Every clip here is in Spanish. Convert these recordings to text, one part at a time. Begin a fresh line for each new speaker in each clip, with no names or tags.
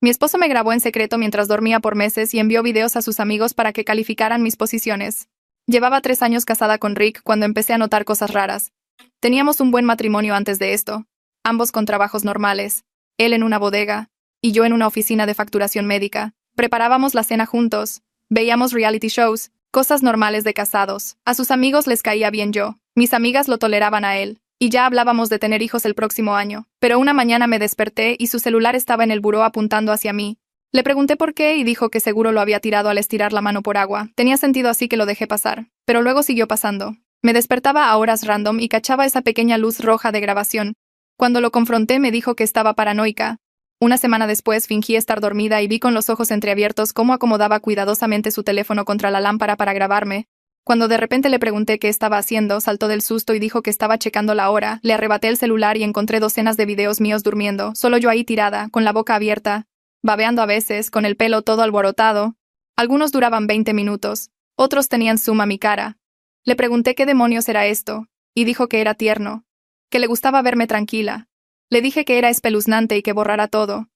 Mi esposo me grabó en secreto mientras dormía por meses y envió videos a sus amigos para que calificaran mis posiciones. Llevaba 3 años casada con Rick cuando empecé a notar cosas raras. Teníamos un buen matrimonio antes de esto, ambos con trabajos normales, él en una bodega y yo en una oficina de facturación médica. Preparábamos la cena juntos, veíamos reality shows, cosas normales de casados. A sus amigos les caía bien yo, mis amigas lo toleraban a él, y ya hablábamos de tener hijos el próximo año. Pero una mañana me desperté y su celular estaba en el buró apuntando hacia mí. Le pregunté por qué y dijo que seguro lo había tirado al estirar la mano por agua. Tenía sentido, así que lo dejé pasar. Pero luego siguió pasando. Me despertaba a horas random y cachaba esa pequeña luz roja de grabación. Cuando lo confronté me dijo que estaba paranoica. Una semana después fingí estar dormida y vi con los ojos entreabiertos cómo acomodaba cuidadosamente su teléfono contra la lámpara para grabarme. Cuando de repente le pregunté qué estaba haciendo, saltó del susto y dijo que estaba checando la hora. Le arrebaté el celular y encontré docenas de videos míos durmiendo, solo yo ahí tirada, con la boca abierta, babeando a veces, con el pelo todo alborotado. Algunos duraban 20 minutos, otros tenían zoom a mi cara. Le pregunté qué demonios era esto, y dijo que era tierno, que le gustaba verme tranquila. Le dije que era espeluznante y que borrara todo.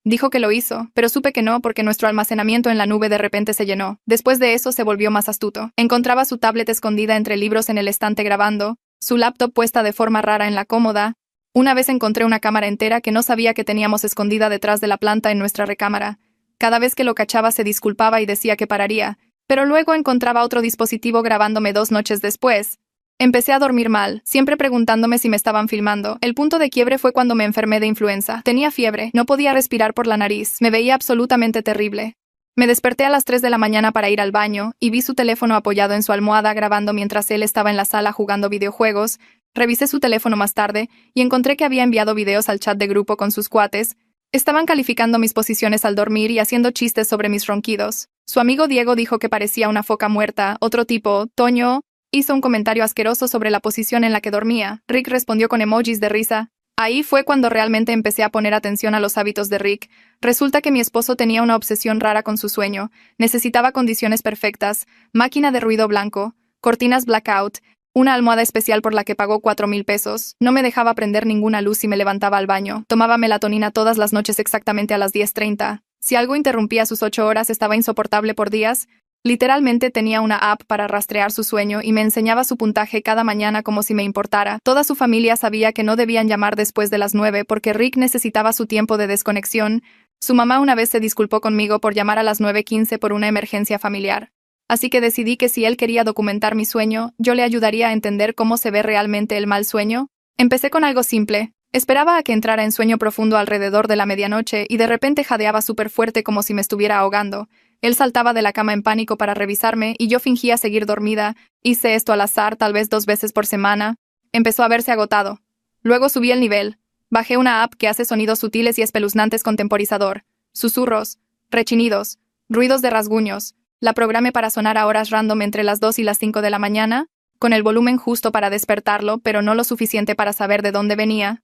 Dijo que lo hizo, pero supe que no porque nuestro almacenamiento en la nube de repente se llenó. Después de eso se volvió más astuto. Encontraba su tablet escondida entre libros en el estante grabando, su laptop puesta de forma rara en la cómoda. Una vez encontré una cámara entera que no sabía que teníamos escondida detrás de la planta en nuestra recámara. Cada vez que lo cachaba se disculpaba y decía que pararía, pero luego encontraba otro dispositivo grabándome 2 noches después. Empecé a dormir mal, siempre preguntándome si me estaban filmando. El punto de quiebre fue cuando me enfermé de influenza. Tenía fiebre, no podía respirar por la nariz, me veía absolutamente terrible. Me desperté a las 3 de la mañana para ir al baño, y vi su teléfono apoyado en su almohada grabando mientras él estaba en la sala jugando videojuegos. Revisé su teléfono más tarde, y encontré que había enviado videos al chat de grupo con sus cuates. Estaban calificando mis posiciones al dormir y haciendo chistes sobre mis ronquidos. Su amigo Diego dijo que parecía una foca muerta, otro tipo, Toño, hizo un comentario asqueroso sobre la posición en la que dormía. Rick respondió con emojis de risa. Ahí fue cuando realmente empecé a poner atención a los hábitos de Rick. Resulta que mi esposo tenía una obsesión rara con su sueño. Necesitaba condiciones perfectas, máquina de ruido blanco, cortinas blackout, una almohada especial por la que pagó 4,000 pesos. No me dejaba prender ninguna luz si me levantaba al baño. Tomaba melatonina todas las noches exactamente a las 10:30. Si algo interrumpía sus 8 horas estaba insoportable por días. Literalmente tenía una app para rastrear su sueño y me enseñaba su puntaje cada mañana como si me importara. Toda su familia sabía que no debían llamar después de las 9 porque Rick necesitaba su tiempo de desconexión. Su mamá una vez se disculpó conmigo por llamar a las 9:15 por una emergencia familiar. Así que decidí que si él quería documentar mi sueño, yo le ayudaría a entender cómo se ve realmente el mal sueño. Empecé con algo simple. Esperaba a que entrara en sueño profundo alrededor de la medianoche y de repente jadeaba súper fuerte como si me estuviera ahogando. Él saltaba de la cama en pánico para revisarme y yo fingía seguir dormida. Hice esto al azar, tal vez 2 veces por semana. Empezó a verse agotado. Luego subí el nivel. Bajé una app que hace sonidos sutiles y espeluznantes con temporizador. Susurros, rechinidos, ruidos de rasguños. La programé para sonar a horas random entre las 2 y las 5 de la mañana, con el volumen justo para despertarlo, pero no lo suficiente para saber de dónde venía.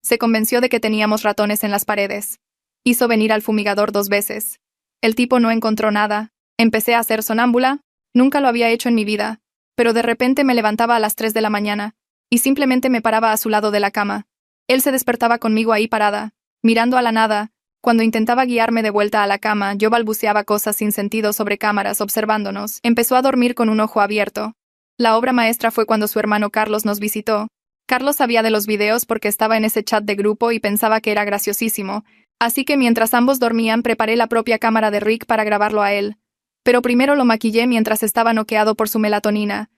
Se convenció de que teníamos ratones en las paredes. Hizo venir al fumigador 2 veces. El tipo no encontró nada. Empecé a ser sonámbula. Nunca lo había hecho en mi vida. Pero de repente me levantaba a las 3 de la mañana, y simplemente me paraba a su lado de la cama. Él se despertaba conmigo ahí parada, mirando a la nada. Cuando intentaba guiarme de vuelta a la cama, yo balbuceaba cosas sin sentido sobre cámaras observándonos. Empezó a dormir con un ojo abierto. La obra maestra fue cuando su hermano Carlos nos visitó. Carlos sabía de los videos porque estaba en ese chat de grupo y pensaba que era graciosísimo. Así que mientras ambos dormían, preparé la propia cámara de Rick para grabarlo a él. Pero primero lo maquillé mientras estaba noqueado por su melatonina.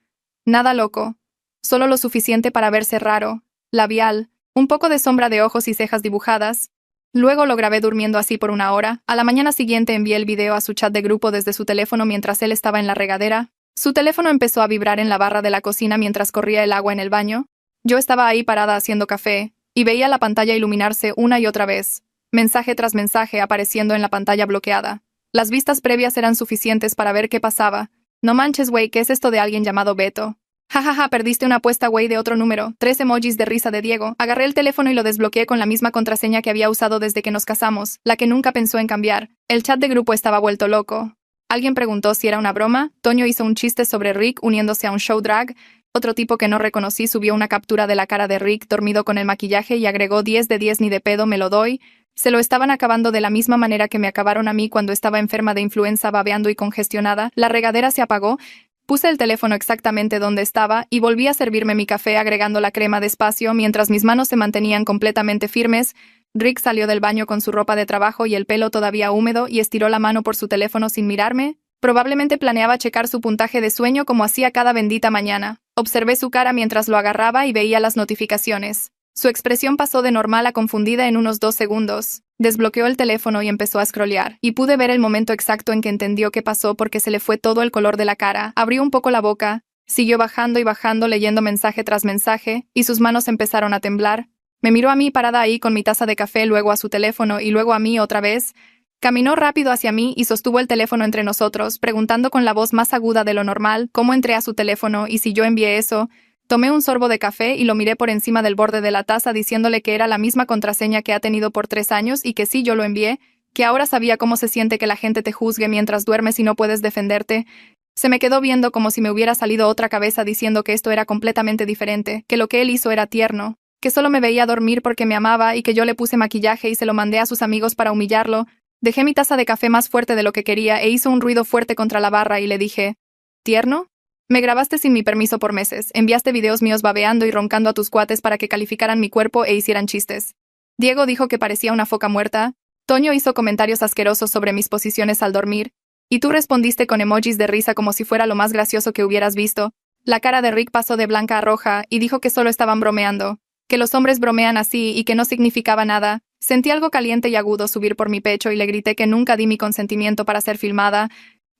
Nada loco. Solo lo suficiente para verse raro, labial, un poco de sombra de ojos y cejas dibujadas. Luego lo grabé durmiendo así por 1 hora. A la mañana siguiente envié el video a su chat de grupo desde su teléfono mientras él estaba en la regadera. Su teléfono empezó a vibrar en la barra de la cocina mientras corría el agua en el baño. Yo estaba ahí parada haciendo café, y veía la pantalla iluminarse una y otra vez. Mensaje tras mensaje apareciendo en la pantalla bloqueada. Las vistas previas eran suficientes para ver qué pasaba. No manches, güey, ¿qué es esto de alguien llamado Beto? Jajaja, perdiste una apuesta, güey, de otro número. 3 emojis de risa de Diego. Agarré el teléfono y lo desbloqueé con la misma contraseña que había usado desde que nos casamos, la que nunca pensó en cambiar. El chat de grupo estaba vuelto loco. Alguien preguntó si era una broma. Toño hizo un chiste sobre Rick uniéndose a un show drag. Otro tipo que no reconocí subió una captura de la cara de Rick dormido con el maquillaje y agregó 10 de 10 ni de pedo me lo doy. Se lo estaban acabando de la misma manera que me acabaron a mí cuando estaba enferma de influenza, babeando y congestionada. La regadera se apagó. Puse el teléfono exactamente donde estaba y volví a servirme mi café agregando la crema despacio mientras mis manos se mantenían completamente firmes. Rick salió del baño con su ropa de trabajo y el pelo todavía húmedo y estiró la mano por su teléfono sin mirarme. Probablemente planeaba checar su puntaje de sueño como hacía cada bendita mañana. Observé su cara mientras lo agarraba y veía las notificaciones. Su expresión pasó de normal a confundida en unos 2 segundos. Desbloqueó el teléfono y empezó a scrollear, y pude ver el momento exacto en que entendió qué pasó porque se le fue todo el color de la cara. Abrió un poco la boca, siguió bajando y bajando leyendo mensaje tras mensaje, y sus manos empezaron a temblar. Me miró a mí parada ahí con mi taza de café, luego a su teléfono y luego a mí otra vez. Caminó rápido hacia mí y sostuvo el teléfono entre nosotros, preguntando con la voz más aguda de lo normal cómo entré a su teléfono y si yo envié eso. Tomé un sorbo de café y lo miré por encima del borde de la taza diciéndole que era la misma contraseña que ha tenido por 3 años y que sí yo lo envié, que ahora sabía cómo se siente que la gente te juzgue mientras duermes y no puedes defenderte. Se me quedó viendo como si me hubiera salido otra cabeza diciendo que esto era completamente diferente, que lo que él hizo era tierno, que solo me veía dormir porque me amaba y que yo le puse maquillaje y se lo mandé a sus amigos para humillarlo. Dejé mi taza de café más fuerte de lo que quería e hizo un ruido fuerte contra la barra y le dije, ¿tierno? Me grabaste sin mi permiso por meses, enviaste videos míos babeando y roncando a tus cuates para que calificaran mi cuerpo e hicieran chistes. Diego dijo que parecía una foca muerta. Toño hizo comentarios asquerosos sobre mis posiciones al dormir. Y tú respondiste con emojis de risa como si fuera lo más gracioso que hubieras visto. La cara de Rick pasó de blanca a roja y dijo que solo estaban bromeando, que los hombres bromean así y que no significaba nada. Sentí algo caliente y agudo subir por mi pecho y le grité que nunca di mi consentimiento para ser filmada.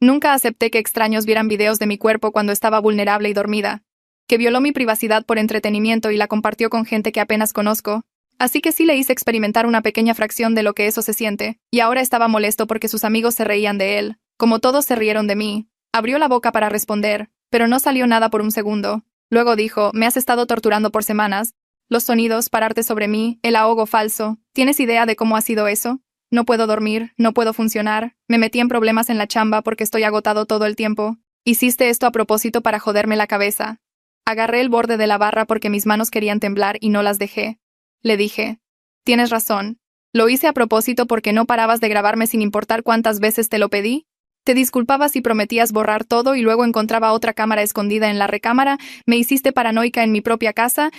Nunca acepté que extraños vieran videos de mi cuerpo cuando estaba vulnerable y dormida. Que violó mi privacidad por entretenimiento y la compartió con gente que apenas conozco. Así que sí le hice experimentar una pequeña fracción de lo que eso se siente, y ahora estaba molesto porque sus amigos se reían de él, como todos se rieron de mí. Abrió la boca para responder, pero no salió nada por un segundo. Luego dijo, me has estado torturando por semanas. Los sonidos, pararte sobre mí, el ahogo falso. ¿Tienes idea de cómo ha sido eso? No puedo dormir, no puedo funcionar, me metí en problemas en la chamba porque estoy agotado todo el tiempo. Hiciste esto a propósito para joderme la cabeza. Agarré el borde de la barra porque mis manos querían temblar y no las dejé. Le dije, tienes razón. Lo hice a propósito porque no parabas de grabarme sin importar cuántas veces te lo pedí. Te disculpabas y prometías borrar todo y luego encontraba otra cámara escondida en la recámara, me hiciste paranoica en mi propia casa.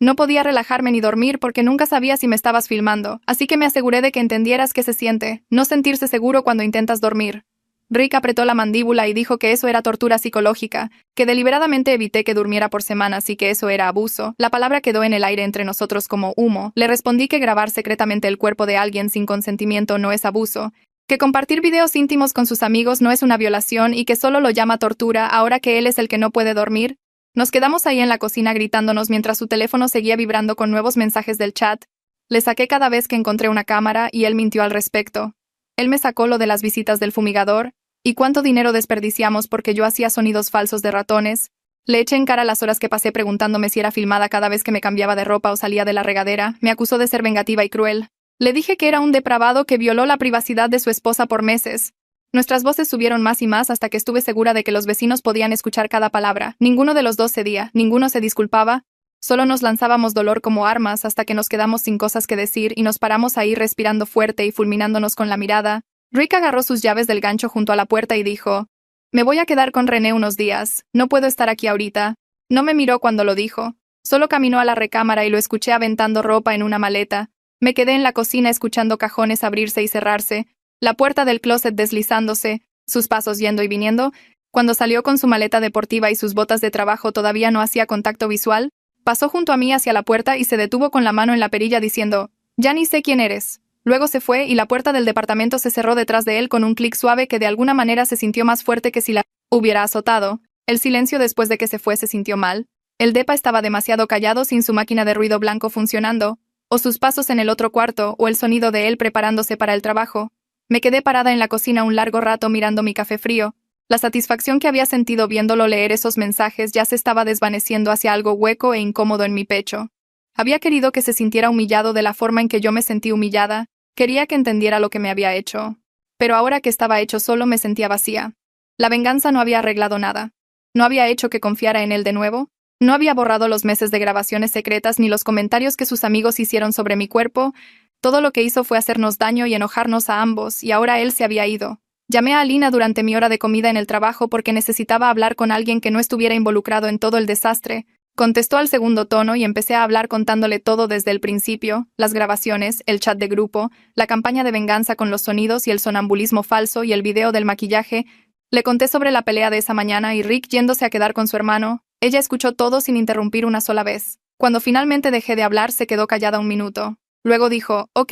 No podía relajarme ni dormir porque nunca sabía si me estabas filmando, así que me aseguré de que entendieras qué se siente, no sentirse seguro cuando intentas dormir. Rick apretó la mandíbula y dijo que eso era tortura psicológica, que deliberadamente evité que durmiera por semanas y que eso era abuso. La palabra quedó en el aire entre nosotros como humo. Le respondí que grabar secretamente el cuerpo de alguien sin consentimiento no es abuso, que compartir videos íntimos con sus amigos no es una violación y que solo lo llama tortura ahora que él es el que no puede dormir. Nos quedamos ahí en la cocina gritándonos mientras su teléfono seguía vibrando con nuevos mensajes del chat. Le saqué cada vez que encontré una cámara y él mintió al respecto. Él me sacó lo de las visitas del fumigador, y cuánto dinero desperdiciamos porque yo hacía sonidos falsos de ratones. Le eché en cara las horas que pasé preguntándome si era filmada cada vez que me cambiaba de ropa o salía de la regadera. Me acusó de ser vengativa y cruel. Le dije que era un depravado que violó la privacidad de su esposa por meses. Nuestras voces subieron más y más hasta que estuve segura de que los vecinos podían escuchar cada palabra. Ninguno de los dos cedía, ninguno se disculpaba. Solo nos lanzábamos dolor como armas hasta que nos quedamos sin cosas que decir y nos paramos ahí respirando fuerte y fulminándonos con la mirada. Rick agarró sus llaves del gancho junto a la puerta y dijo, me voy a quedar con René unos días, no puedo estar aquí ahorita. No me miró cuando lo dijo. Solo caminó a la recámara y lo escuché aventando ropa en una maleta. Me quedé en la cocina escuchando cajones abrirse y cerrarse, la puerta del closet deslizándose, sus pasos yendo y viniendo. Cuando salió con su maleta deportiva y sus botas de trabajo todavía no hacía contacto visual, pasó junto a mí hacia la puerta y se detuvo con la mano en la perilla diciendo, ya ni sé quién eres. Luego se fue y la puerta del departamento se cerró detrás de él con un clic suave que de alguna manera se sintió más fuerte que si la hubiera azotado. El silencio después de que se fue se sintió mal. El depa estaba demasiado callado sin su máquina de ruido blanco funcionando, o sus pasos en el otro cuarto, o el sonido de él preparándose para el trabajo. Me quedé parada en la cocina un largo rato mirando mi café frío. La satisfacción que había sentido viéndolo leer esos mensajes ya se estaba desvaneciendo hacia algo hueco e incómodo en mi pecho. Había querido que se sintiera humillado de la forma en que yo me sentí humillada. Quería que entendiera lo que me había hecho. Pero ahora que estaba hecho solo me sentía vacía. La venganza no había arreglado nada. No había hecho que confiara en él de nuevo. No había borrado los meses de grabaciones secretas ni los comentarios que sus amigos hicieron sobre mi cuerpo. Todo lo que hizo fue hacernos daño y enojarnos a ambos, y ahora él se había ido. Llamé a Alina durante mi hora de comida en el trabajo porque necesitaba hablar con alguien que no estuviera involucrado en todo el desastre. Contestó al segundo tono y empecé a hablar contándole todo desde el principio, las grabaciones, el chat de grupo, la campaña de venganza con los sonidos y el sonambulismo falso y el video del maquillaje. Le conté sobre la pelea de esa mañana y Rick yéndose a quedar con su hermano. Ella escuchó todo sin interrumpir una sola vez. Cuando finalmente dejé de hablar, se quedó callada un minuto. Luego dijo, ok,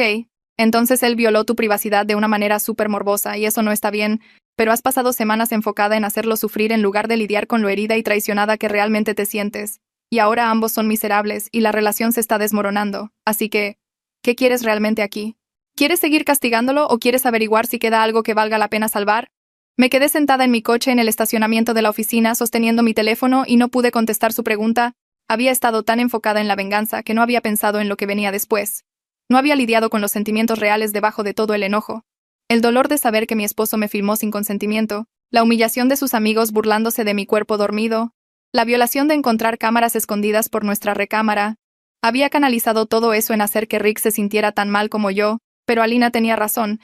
entonces él violó tu privacidad de una manera súper morbosa y eso no está bien, pero has pasado semanas enfocada en hacerlo sufrir en lugar de lidiar con lo herida y traicionada que realmente te sientes. Y ahora ambos son miserables y la relación se está desmoronando. Así que, ¿qué quieres realmente aquí? ¿Quieres seguir castigándolo o quieres averiguar si queda algo que valga la pena salvar? Me quedé sentada en mi coche en el estacionamiento de la oficina sosteniendo mi teléfono y no pude contestar su pregunta. Había estado tan enfocada en la venganza que no había pensado en lo que venía después. No había lidiado con los sentimientos reales debajo de todo el enojo. El dolor de saber que mi esposo me filmó sin consentimiento, la humillación de sus amigos burlándose de mi cuerpo dormido, la violación de encontrar cámaras escondidas por nuestra recámara. Había canalizado todo eso en hacer que Rick se sintiera tan mal como yo, pero Alina tenía razón.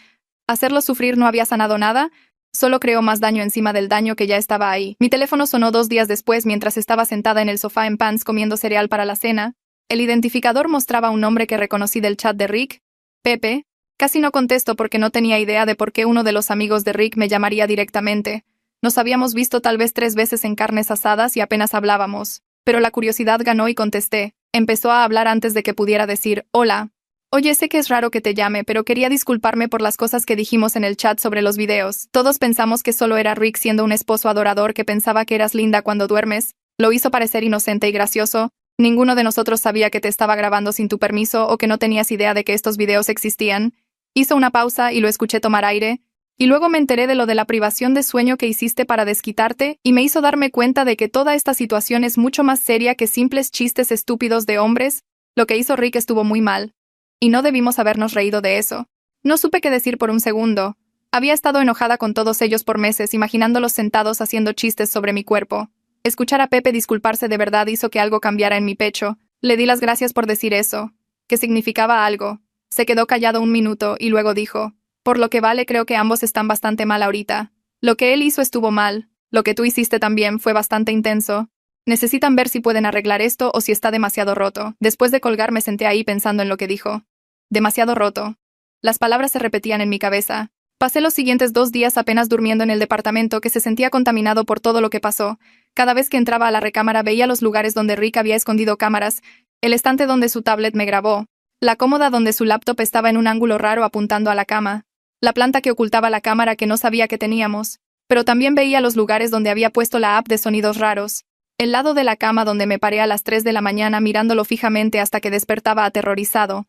Hacerlo sufrir no había sanado nada, solo creó más daño encima del daño que ya estaba ahí. Mi teléfono sonó 2 días después mientras estaba sentada en el sofá en pants comiendo cereal para la cena. El identificador mostraba un nombre que reconocí del chat de Rick, Pepe. Casi no contesto porque no tenía idea de por qué uno de los amigos de Rick me llamaría directamente. Nos habíamos visto tal vez 3 veces en carnes asadas y apenas hablábamos. Pero la curiosidad ganó y contesté. Empezó a hablar antes de que pudiera decir, hola. Oye, sé que es raro que te llame, pero quería disculparme por las cosas que dijimos en el chat sobre los videos. Todos pensamos que solo era Rick siendo un esposo adorador que pensaba que eras linda cuando duermes. Lo hizo parecer inocente y gracioso. Ninguno de nosotros sabía que te estaba grabando sin tu permiso o que no tenías idea de que estos videos existían. Hizo una pausa y lo escuché tomar aire. Y luego me enteré de lo de la privación de sueño que hiciste para desquitarte y me hizo darme cuenta de que toda esta situación es mucho más seria que simples chistes estúpidos de hombres. Lo que hizo Rick estuvo muy mal. Y no debimos habernos reído de eso. No supe qué decir por un segundo. Había estado enojada con todos ellos por meses, imaginándolos sentados haciendo chistes sobre mi cuerpo. Escuchar a Pepe disculparse de verdad hizo que algo cambiara en mi pecho. Le di las gracias por decir eso, que significaba algo. Se quedó callado un minuto y luego dijo, por lo que vale creo que ambos están bastante mal ahorita. Lo que él hizo estuvo mal, lo que tú hiciste también fue bastante intenso. Necesitan ver si pueden arreglar esto o si está demasiado roto. Después de colgar me senté ahí pensando en lo que dijo. Demasiado roto. Las palabras se repetían en mi cabeza. Pasé los siguientes 2 días apenas durmiendo en el departamento que se sentía contaminado por todo lo que pasó. Cada vez que entraba a la recámara veía los lugares donde Rick había escondido cámaras, el estante donde su tablet me grabó, la cómoda donde su laptop estaba en un ángulo raro apuntando a la cama, la planta que ocultaba la cámara que no sabía que teníamos, pero también veía los lugares donde había puesto la app de sonidos raros, el lado de la cama donde me paré a las 3 de la mañana mirándolo fijamente hasta que despertaba aterrorizado.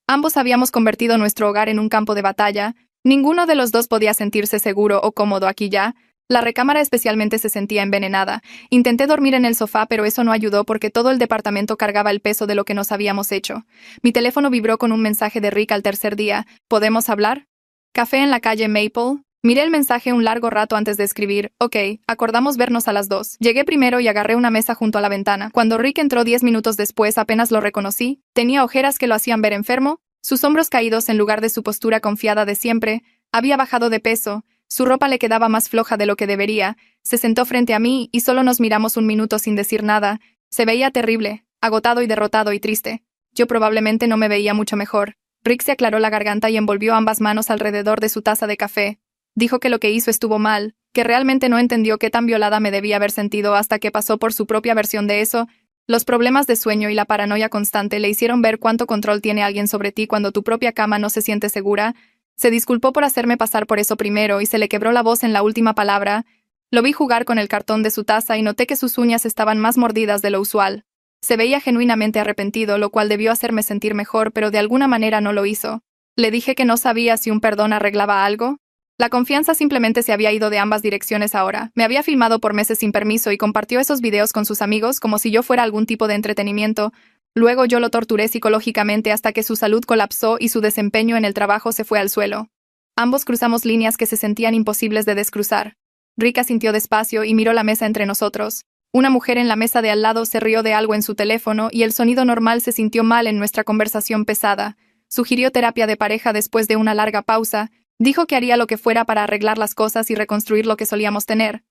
Ambos habíamos convertido nuestro hogar en un campo de batalla. Ninguno de los dos podía sentirse seguro o cómodo aquí ya. La recámara especialmente se sentía envenenada. Intenté dormir en el sofá, pero eso no ayudó porque todo el departamento cargaba el peso de lo que nos habíamos hecho. Mi teléfono vibró con un mensaje de Rick al tercer día. ¿Podemos hablar? Café en la calle Maple. Miré el mensaje un largo rato antes de escribir. Ok, acordamos vernos a las 2. Llegué primero y agarré una mesa junto a la ventana. Cuando Rick entró 10 minutos después apenas lo reconocí. Tenía ojeras que lo hacían ver enfermo, sus hombros caídos en lugar de su postura confiada de siempre. Había bajado de peso. Su ropa le quedaba más floja de lo que debería. Se sentó frente a mí y solo nos miramos un minuto sin decir nada. Se veía terrible, agotado y derrotado y triste. Yo probablemente no me veía mucho mejor. Rick se aclaró la garganta y envolvió ambas manos alrededor de su taza de café. Dijo que lo que hizo estuvo mal, que realmente no entendió qué tan violada me debía haber sentido hasta que pasó por su propia versión de eso. Los problemas de sueño y la paranoia constante le hicieron ver cuánto control tiene alguien sobre ti cuando tu propia cama no se siente segura. Se disculpó por hacerme pasar por eso primero y se le quebró la voz en la última palabra. Lo vi jugar con el cartón de su taza y noté que sus uñas estaban más mordidas de lo usual. Se veía genuinamente arrepentido, lo cual debió hacerme sentir mejor, pero de alguna manera no lo hizo. Le dije que no sabía si un perdón arreglaba algo. La confianza simplemente se había ido de ambas direcciones ahora. Me había filmado por meses sin permiso y compartió esos videos con sus amigos como si yo fuera algún tipo de entretenimiento. Luego yo lo torturé psicológicamente hasta que su salud colapsó y su desempeño en el trabajo se fue al suelo. Ambos cruzamos líneas que se sentían imposibles de descruzar. Rick asintió despacio y miró la mesa entre nosotros. Una mujer en la mesa de al lado se rió de algo en su teléfono y el sonido normal se sintió mal en nuestra conversación pesada. sugirió terapia de pareja después de una larga pausa, dijo que haría lo que fuera para arreglar las cosas y reconstruir lo que solíamos tener.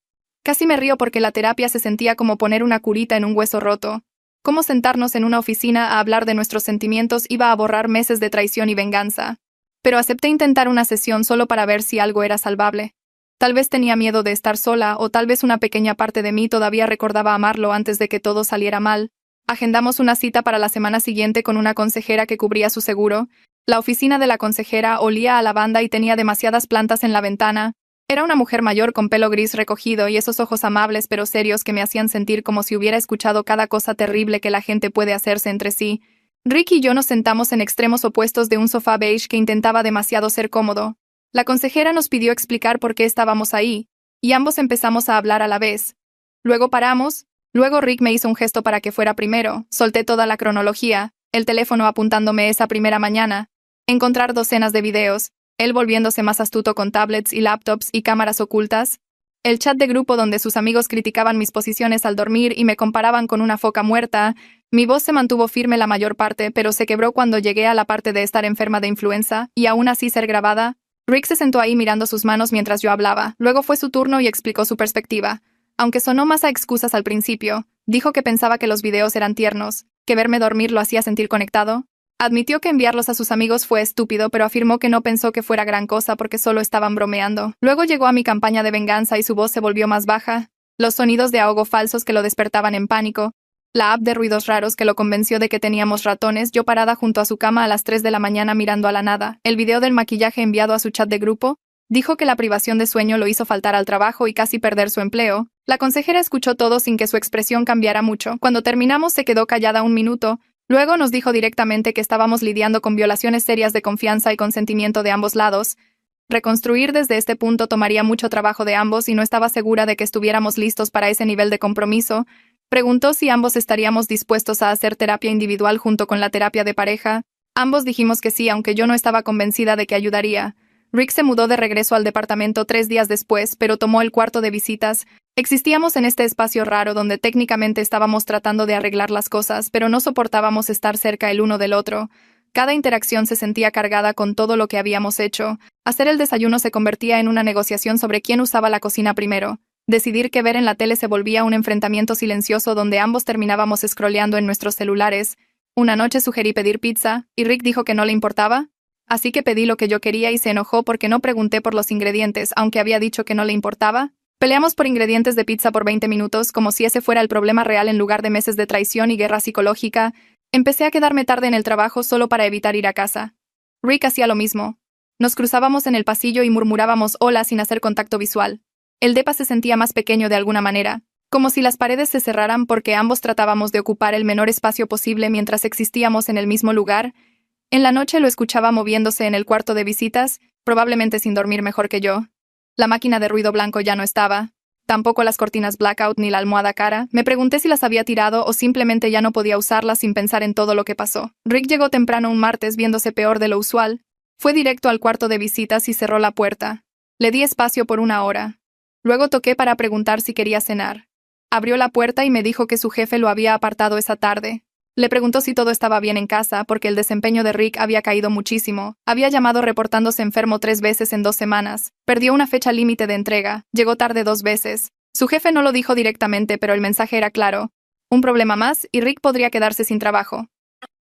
Casi me río porque la terapia se sentía como poner una curita en un hueso roto. Cómo sentarnos en una oficina a hablar de nuestros sentimientos iba a borrar meses de traición y venganza. Pero acepté intentar una sesión solo para ver si algo era salvable. Tal vez tenía miedo de estar sola, o tal vez una pequeña parte de mí todavía recordaba amarlo antes de que todo saliera mal. Agendamos una cita para la semana siguiente con una consejera que cubría su seguro. La oficina de la consejera olía a lavanda y tenía demasiadas plantas en la ventana. Era una mujer mayor con pelo gris recogido y esos ojos amables pero serios que me hacían sentir como si hubiera escuchado cada cosa terrible que la gente puede hacerse entre sí. Rick y yo nos sentamos en extremos opuestos de un sofá beige que intentaba demasiado ser cómodo. La consejera nos pidió explicar por qué estábamos ahí, y ambos empezamos a hablar a la vez. Luego paramos, luego Rick me hizo un gesto para que fuera primero, solté toda la cronología, el teléfono apuntándome esa primera mañana, encontrar docenas de videos, él volviéndose más astuto con tablets y laptops y cámaras ocultas, el chat de grupo donde sus amigos criticaban mis posiciones al dormir y me comparaban con una foca muerta. Mi voz se mantuvo firme la mayor parte, pero se quebró cuando llegué a la parte de estar enferma de influenza, y aún así ser grabada. Rick se sentó ahí mirando sus manos mientras yo hablaba, luego fue su turno y explicó su perspectiva. Aunque sonó más a excusas al principio, dijo que pensaba que los videos eran tiernos, que verme dormir lo hacía sentir conectado. Admitió que enviarlos a sus amigos fue estúpido, pero afirmó que no pensó que fuera gran cosa porque solo estaban bromeando. Luego llegó a mi campaña de venganza y su voz se volvió más baja, los sonidos de ahogo falsos que lo despertaban en pánico, la app de ruidos raros que lo convenció de que teníamos ratones, yo parada junto a su cama a las 3 de la mañana mirando a la nada, el video del maquillaje enviado a su chat de grupo, dijo que la privación de sueño lo hizo faltar al trabajo y casi perder su empleo. La consejera escuchó todo sin que su expresión cambiara mucho. Cuando terminamos se quedó callada un minuto, luego nos dijo directamente que estábamos lidiando con violaciones serias de confianza y consentimiento de ambos lados. Reconstruir desde este punto tomaría mucho trabajo de ambos y no estaba segura de que estuviéramos listos para ese nivel de compromiso. Preguntó si ambos estaríamos dispuestos a hacer terapia individual junto con la terapia de pareja. Ambos dijimos que sí, aunque yo no estaba convencida de que ayudaría. Rick se mudó de regreso al departamento 3 días después, pero tomó el cuarto de visitas. Existíamos en este espacio raro donde técnicamente estábamos tratando de arreglar las cosas, pero no soportábamos estar cerca el uno del otro. Cada interacción se sentía cargada con todo lo que habíamos hecho. Hacer el desayuno se convertía en una negociación sobre quién usaba la cocina primero. Decidir qué ver en la tele se volvía un enfrentamiento silencioso donde ambos terminábamos scrolleando en nuestros celulares. Una noche sugerí pedir pizza, y Rick dijo que no le importaba. Así que pedí lo que yo quería y se enojó porque no pregunté por los ingredientes, aunque había dicho que no le importaba. Peleamos por ingredientes de pizza por 20 minutos, como si ese fuera el problema real en lugar de meses de traición y guerra psicológica. Empecé a quedarme tarde en el trabajo solo para evitar ir a casa. Rick hacía lo mismo. Nos cruzábamos en el pasillo y murmurábamos hola sin hacer contacto visual. El depa se sentía más pequeño de alguna manera, como si las paredes se cerraran porque ambos tratábamos de ocupar el menor espacio posible mientras existíamos en el mismo lugar. En la noche lo escuchaba moviéndose en el cuarto de visitas, probablemente sin dormir mejor que yo. La máquina de ruido blanco ya no estaba, tampoco las cortinas blackout ni la almohada cara. Me pregunté si las había tirado o simplemente ya no podía usarlas sin pensar en todo lo que pasó. Rick llegó temprano un martes viéndose peor de lo usual. Fue directo al cuarto de visitas y cerró la puerta. Le di espacio por 1 hora. Luego toqué para preguntar si quería cenar. Abrió la puerta y me dijo que su jefe lo había apartado esa tarde. Le preguntó si todo estaba bien en casa, porque el desempeño de Rick había caído muchísimo. Había llamado reportándose enfermo 3 veces en 2 semanas. Perdió una fecha límite de entrega. Llegó tarde 2 veces. Su jefe no lo dijo directamente, pero el mensaje era claro. Un problema más, y Rick podría quedarse sin trabajo.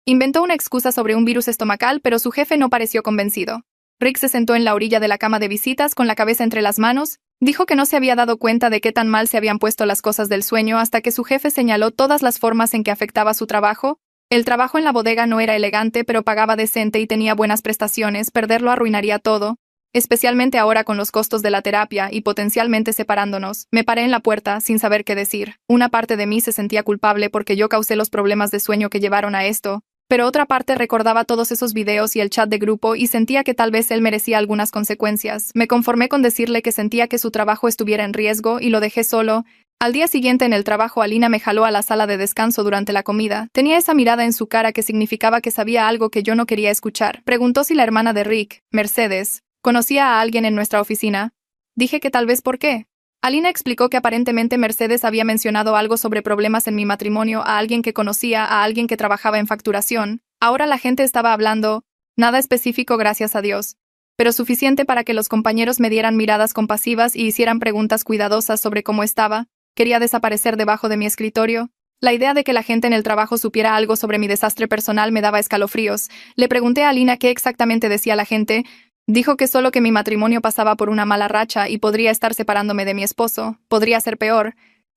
Inventó una excusa sobre un virus estomacal, pero su jefe no pareció convencido. Rick se sentó en la orilla de la cama de visitas con la cabeza entre las manos. Dijo que no se había dado cuenta de qué tan mal se habían puesto las cosas del sueño hasta que su jefe señaló todas las formas en que afectaba su trabajo. El trabajo en la bodega no era elegante, pero pagaba decente y tenía buenas prestaciones. Perderlo arruinaría todo, especialmente ahora con los costos de la terapia y potencialmente separándonos. Me paré en la puerta, sin saber qué decir. Una parte de mí se sentía culpable porque yo causé los problemas de sueño que llevaron a esto, pero otra parte recordaba todos esos videos y el chat de grupo y sentía que tal vez él merecía algunas consecuencias. Me conformé con decirle que sentía que su trabajo estuviera en riesgo y lo dejé solo. Al día siguiente en el trabajo, Alina me jaló a la sala de descanso durante la comida. Tenía esa mirada en su cara que significaba que sabía algo que yo no quería escuchar. Preguntó si la hermana de Rick, Mercedes, conocía a alguien en nuestra oficina. Dije que tal vez por qué. Alina explicó que aparentemente Mercedes había mencionado algo sobre problemas en mi matrimonio a alguien que conocía, a alguien que trabajaba en facturación. Ahora la gente estaba hablando. Nada específico, gracias a Dios, pero suficiente para que los compañeros me dieran miradas compasivas y hicieran preguntas cuidadosas sobre cómo estaba. Quería desaparecer debajo de mi escritorio. La idea de que la gente en el trabajo supiera algo sobre mi desastre personal me daba escalofríos. Le pregunté a Alina qué exactamente decía la gente. Dijo que solo que mi matrimonio pasaba por una mala racha y podría estar separándome de mi esposo. Podría ser peor.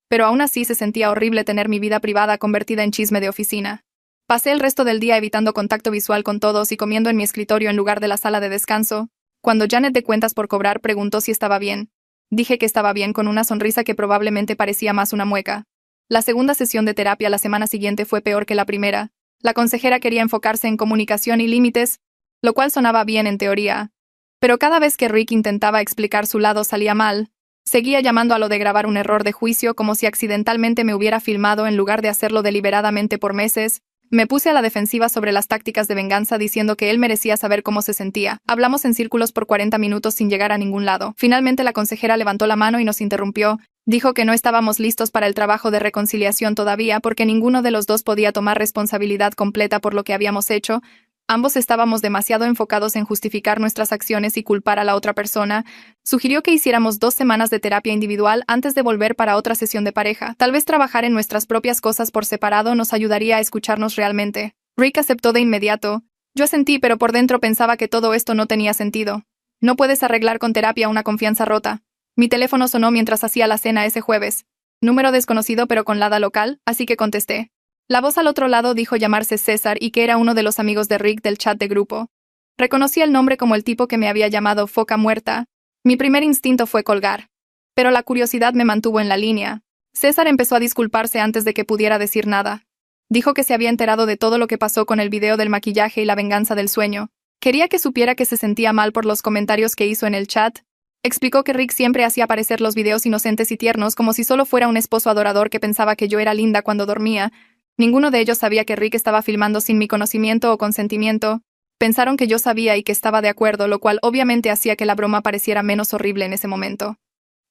Pero aún así se sentía horrible tener mi vida privada convertida en chisme de oficina. Pasé el resto del día evitando contacto visual con todos y comiendo en mi escritorio en lugar de la sala de descanso. Cuando Janet de cuentas por cobrar preguntó si estaba bien. Dije que estaba bien con una sonrisa que probablemente parecía más una mueca. La segunda sesión de terapia la semana siguiente fue peor que la primera. La consejera quería enfocarse en comunicación y límites, lo cual sonaba bien en teoría. Pero cada vez que Rick intentaba explicar su lado salía mal. Seguía llamando a lo de grabar un error de juicio como si accidentalmente me hubiera filmado en lugar de hacerlo deliberadamente por meses. Me puse a la defensiva sobre las tácticas de venganza diciendo que él merecía saber cómo se sentía. Hablamos en círculos por 40 minutos sin llegar a ningún lado. Finalmente la consejera levantó la mano y nos interrumpió. Dijo que no estábamos listos para el trabajo de reconciliación todavía porque ninguno de los dos podía tomar responsabilidad completa por lo que habíamos hecho. Ambos estábamos demasiado enfocados en justificar nuestras acciones y culpar a la otra persona. Sugirió que hiciéramos 2 semanas de terapia individual antes de volver para otra sesión de pareja. Tal vez trabajar en nuestras propias cosas por separado nos ayudaría a escucharnos realmente. Rick aceptó de inmediato. Yo asentí, pero por dentro pensaba que todo esto no tenía sentido. No puedes arreglar con terapia una confianza rota. Mi teléfono sonó mientras hacía la cena ese jueves. Número desconocido pero con lada local, así que contesté. La voz al otro lado dijo llamarse César y que era uno de los amigos de Rick del chat de grupo. Reconocí el nombre como el tipo que me había llamado foca muerta. Mi primer instinto fue colgar. Pero la curiosidad me mantuvo en la línea. César empezó a disculparse antes de que pudiera decir nada. Dijo que se había enterado de todo lo que pasó con el video del maquillaje y la venganza del sueño. Quería que supiera que se sentía mal por los comentarios que hizo en el chat. Explicó que Rick siempre hacía parecer los videos inocentes y tiernos como si solo fuera un esposo adorador que pensaba que yo era linda cuando dormía. Ninguno de ellos sabía que Rick estaba filmando sin mi conocimiento o consentimiento. Pensaron que yo sabía y que estaba de acuerdo, lo cual obviamente hacía que la broma pareciera menos horrible en ese momento.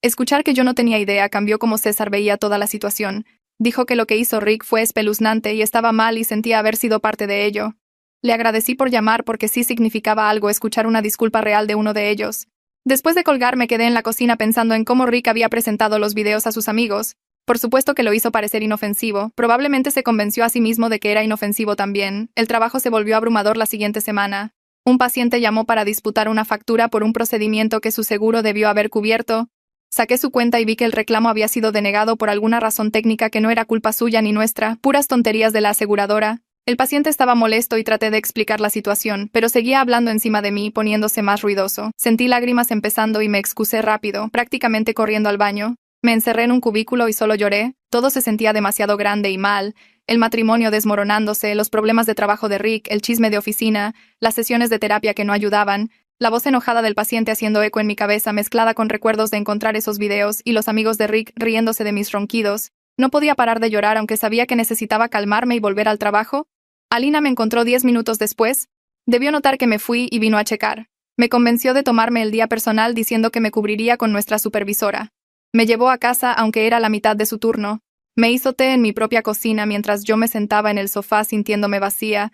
Escuchar que yo no tenía idea cambió como César veía toda la situación. Dijo que lo que hizo Rick fue espeluznante y estaba mal y sentía haber sido parte de ello. Le agradecí por llamar porque sí significaba algo escuchar una disculpa real de uno de ellos. Después de colgar me quedé en la cocina pensando en cómo Rick había presentado los videos a sus amigos. Por supuesto que lo hizo parecer inofensivo. Probablemente se convenció a sí mismo de que era inofensivo también. El trabajo se volvió abrumador la siguiente semana. Un paciente llamó para disputar una factura por un procedimiento que su seguro debió haber cubierto. Saqué su cuenta y vi que el reclamo había sido denegado por alguna razón técnica que no era culpa suya ni nuestra, puras tonterías de la aseguradora. El paciente estaba molesto y traté de explicar la situación, pero seguía hablando encima de mí, poniéndose más ruidoso. Sentí lágrimas empezando y me excusé rápido, prácticamente corriendo al baño. Me encerré en un cubículo y solo lloré. Todo se sentía demasiado grande y mal. El matrimonio desmoronándose, los problemas de trabajo de Rick, el chisme de oficina, las sesiones de terapia que no ayudaban, la voz enojada del paciente haciendo eco en mi cabeza mezclada con recuerdos de encontrar esos videos y los amigos de Rick riéndose de mis ronquidos. No podía parar de llorar aunque sabía que necesitaba calmarme y volver al trabajo. Alina me encontró 10 minutos después. Debió notar que me fui y vino a checar. Me convenció de tomarme el día personal diciendo que me cubriría con nuestra supervisora. Me llevó a casa aunque era la mitad de su turno. Me hizo té en mi propia cocina mientras yo me sentaba en el sofá sintiéndome vacía.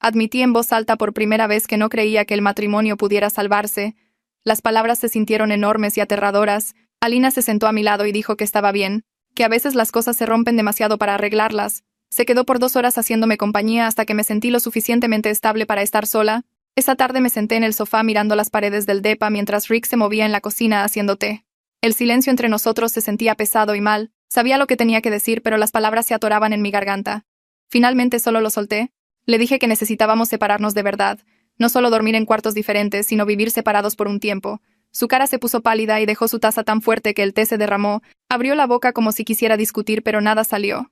Admití en voz alta por primera vez que no creía que el matrimonio pudiera salvarse. Las palabras se sintieron enormes y aterradoras. Alina se sentó a mi lado y dijo que estaba bien, que a veces las cosas se rompen demasiado para arreglarlas. Se quedó por 2 horas haciéndome compañía hasta que me sentí lo suficientemente estable para estar sola. Esa tarde me senté en el sofá mirando las paredes del depa mientras Rick se movía en la cocina haciendo té. El silencio entre nosotros se sentía pesado y mal. Sabía lo que tenía que decir, pero las palabras se atoraban en mi garganta. Finalmente solo lo solté. Le dije que necesitábamos separarnos de verdad. No solo dormir en cuartos diferentes, sino vivir separados por un tiempo. Su cara se puso pálida y dejó su taza tan fuerte que el té se derramó. Abrió la boca como si quisiera discutir, pero nada salió.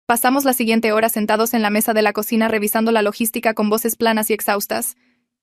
Pasamos la siguiente hora sentados en la mesa de la cocina revisando la logística con voces planas y exhaustas.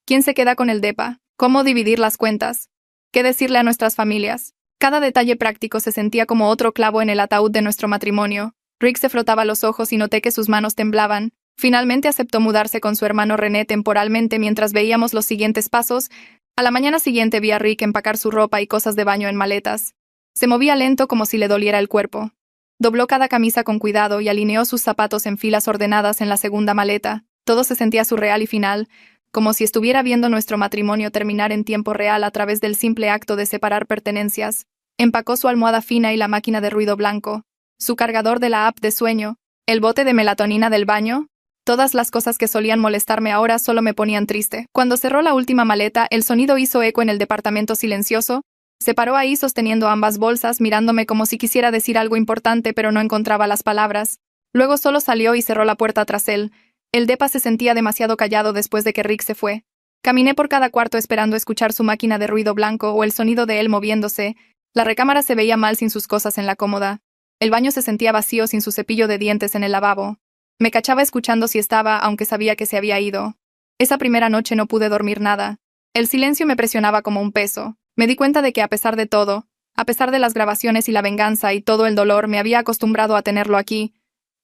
¿Quién se queda con el depa? ¿Cómo dividir las cuentas? ¿Qué decirle a nuestras familias? Cada detalle práctico se sentía como otro clavo en el ataúd de nuestro matrimonio. Rick se frotaba los ojos y noté que sus manos temblaban. Finalmente aceptó mudarse con su hermano René temporalmente mientras veíamos los siguientes pasos. A la mañana siguiente vi a Rick empacar su ropa y cosas de baño en maletas. Se movía lento como si le doliera el cuerpo. Dobló cada camisa con cuidado y alineó sus zapatos en filas ordenadas en la segunda maleta. Todo se sentía surreal y final, como si estuviera viendo nuestro matrimonio terminar en tiempo real a través del simple acto de separar pertenencias. Empacó su almohada fina y la máquina de ruido blanco, su cargador de la app de sueño, el bote de melatonina del baño. Todas las cosas que solían molestarme ahora solo me ponían triste. Cuando cerró la última maleta, el sonido hizo eco en el departamento silencioso. Se paró ahí sosteniendo ambas bolsas, mirándome como si quisiera decir algo importante, pero no encontraba las palabras. Luego solo salió y cerró la puerta tras él. El depa se sentía demasiado callado después de que Rick se fue. Caminé por cada cuarto esperando escuchar su máquina de ruido blanco o el sonido de él moviéndose. La recámara se veía mal sin sus cosas en la cómoda. El baño se sentía vacío sin su cepillo de dientes en el lavabo. Me cachaba escuchando si estaba, aunque sabía que se había ido. Esa primera noche no pude dormir nada. El silencio me presionaba como un peso. Me di cuenta de que a pesar de todo, a pesar de las grabaciones y la venganza y todo el dolor, me había acostumbrado a tenerlo aquí.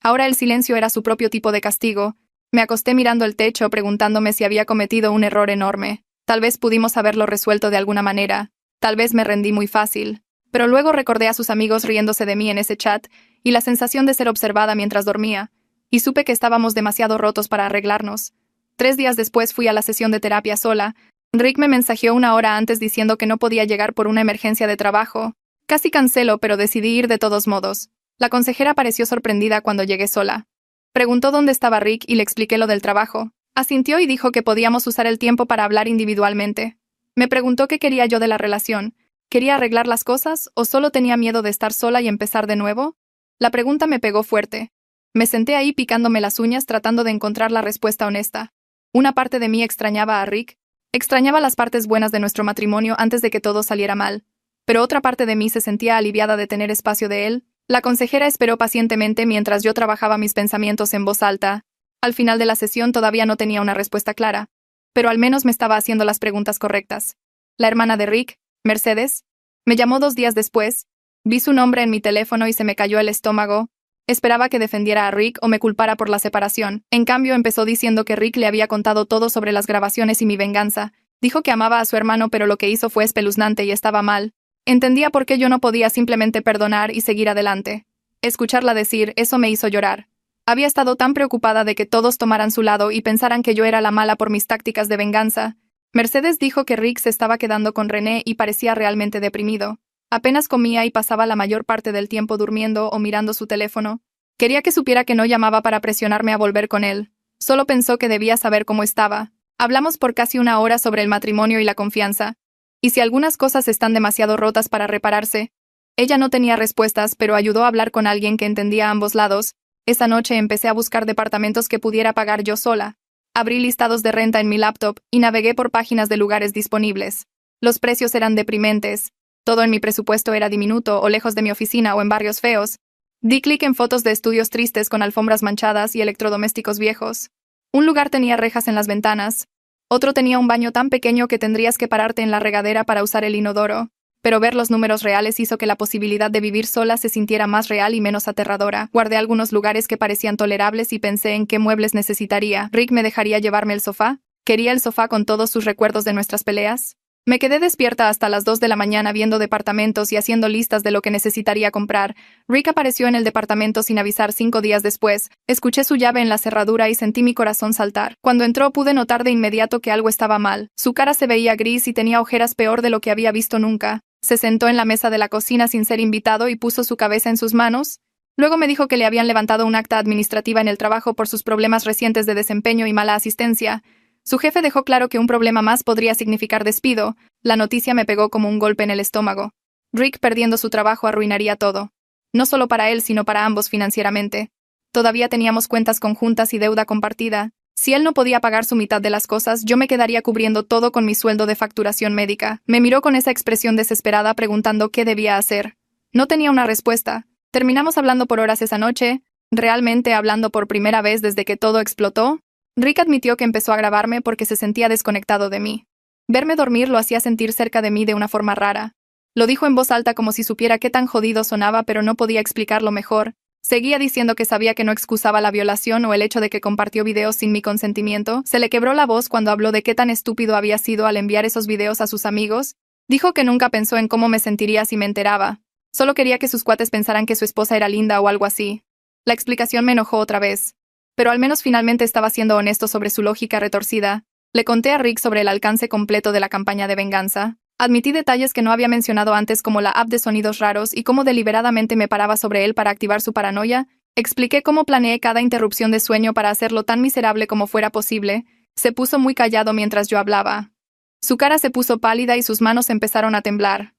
Ahora el silencio era su propio tipo de castigo. Me acosté mirando el techo, preguntándome si había cometido un error enorme. Tal vez pudimos haberlo resuelto de alguna manera. Tal vez me rendí muy fácil. Pero luego recordé a sus amigos riéndose de mí en ese chat, y la sensación de ser observada mientras dormía. Y supe que estábamos demasiado rotos para arreglarnos. 3 días después fui a la sesión de terapia sola. Rick me mensajeó 1 hora antes diciendo que no podía llegar por una emergencia de trabajo. Casi canceló, pero decidí ir de todos modos. La consejera pareció sorprendida cuando llegué sola. Preguntó dónde estaba Rick y le expliqué lo del trabajo. Asintió y dijo que podíamos usar el tiempo para hablar individualmente. Me preguntó qué quería yo de la relación. ¿Quería arreglar las cosas o solo tenía miedo de estar sola y empezar de nuevo? La pregunta me pegó fuerte. Me senté ahí picándome las uñas tratando de encontrar la respuesta honesta. Una parte de mí extrañaba a Rick. Extrañaba las partes buenas de nuestro matrimonio antes de que todo saliera mal. Pero otra parte de mí se sentía aliviada de tener espacio de él. La consejera esperó pacientemente mientras yo trabajaba mis pensamientos en voz alta. Al final de la sesión todavía no tenía una respuesta clara, pero al menos me estaba haciendo las preguntas correctas. La hermana de Rick, Mercedes, me llamó 2 días después. Vi su nombre en mi teléfono y se me cayó el estómago. Esperaba que defendiera a Rick o me culpara por la separación. En cambio, empezó diciendo que Rick le había contado todo sobre las grabaciones y mi venganza. Dijo que amaba a su hermano, pero lo que hizo fue espeluznante y estaba mal. Entendía por qué yo no podía simplemente perdonar y seguir adelante. Escucharla decir eso me hizo llorar. Había estado tan preocupada de que todos tomaran su lado y pensaran que yo era la mala por mis tácticas de venganza. Mercedes dijo que Rick se estaba quedando con René y parecía realmente deprimido. Apenas comía y pasaba la mayor parte del tiempo durmiendo o mirando su teléfono. Quería que supiera que no llamaba para presionarme a volver con él. Solo pensó que debía saber cómo estaba. Hablamos por casi 1 hora sobre el matrimonio y la confianza. Y si algunas cosas están demasiado rotas para repararse. Ella no tenía respuestas, pero ayudó a hablar con alguien que entendía ambos lados. Esa noche empecé a buscar departamentos que pudiera pagar yo sola. Abrí listados de renta en mi laptop y navegué por páginas de lugares disponibles. Los precios eran deprimentes. Todo en mi presupuesto era diminuto o lejos de mi oficina o en barrios feos. Di clic en fotos de estudios tristes con alfombras manchadas y electrodomésticos viejos. Un lugar tenía rejas en las ventanas. Otro tenía un baño tan pequeño que tendrías que pararte en la regadera para usar el inodoro. Pero ver los números reales hizo que la posibilidad de vivir sola se sintiera más real y menos aterradora. Guardé algunos lugares que parecían tolerables y pensé en qué muebles necesitaría. ¿Rick me dejaría llevarme el sofá? ¿Quería el sofá con todos sus recuerdos de nuestras peleas? Me quedé despierta hasta las 2 de la mañana viendo departamentos y haciendo listas de lo que necesitaría comprar. Rick apareció en el departamento sin avisar 5 días después. Escuché su llave en la cerradura y sentí mi corazón saltar. Cuando entró pude notar de inmediato que algo estaba mal. Su cara se veía gris y tenía ojeras peor de lo que había visto nunca. Se sentó en la mesa de la cocina sin ser invitado y puso su cabeza en sus manos. Luego me dijo que le habían levantado un acta administrativa en el trabajo por sus problemas recientes de desempeño y mala asistencia. Su jefe dejó claro que un problema más podría significar despido. La noticia me pegó como un golpe en el estómago. Rick perdiendo su trabajo arruinaría todo. No solo para él, sino para ambos financieramente. Todavía teníamos cuentas conjuntas y deuda compartida. Si él no podía pagar su mitad de las cosas, yo me quedaría cubriendo todo con mi sueldo de facturación médica. Me miró con esa expresión desesperada preguntando qué debía hacer. No tenía una respuesta. Terminamos hablando por horas esa noche, realmente hablando por primera vez desde que todo explotó. Rick admitió que empezó a grabarme porque se sentía desconectado de mí. Verme dormir lo hacía sentir cerca de mí de una forma rara. Lo dijo en voz alta como si supiera qué tan jodido sonaba, pero no podía explicarlo mejor. Seguía diciendo que sabía que no excusaba la violación o el hecho de que compartió videos sin mi consentimiento. Se le quebró la voz cuando habló de qué tan estúpido había sido al enviar esos videos a sus amigos. Dijo que nunca pensó en cómo me sentiría si me enteraba. Solo quería que sus cuates pensaran que su esposa era linda o algo así. La explicación me enojó otra vez. Pero al menos finalmente estaba siendo honesto sobre su lógica retorcida. Le conté a Rick sobre el alcance completo de la campaña de venganza. Admití detalles que no había mencionado antes, como la app de sonidos raros y cómo deliberadamente me paraba sobre él para activar su paranoia. Expliqué cómo planeé cada interrupción de sueño para hacerlo tan miserable como fuera posible. Se puso muy callado mientras yo hablaba. Su cara se puso pálida y sus manos empezaron a temblar.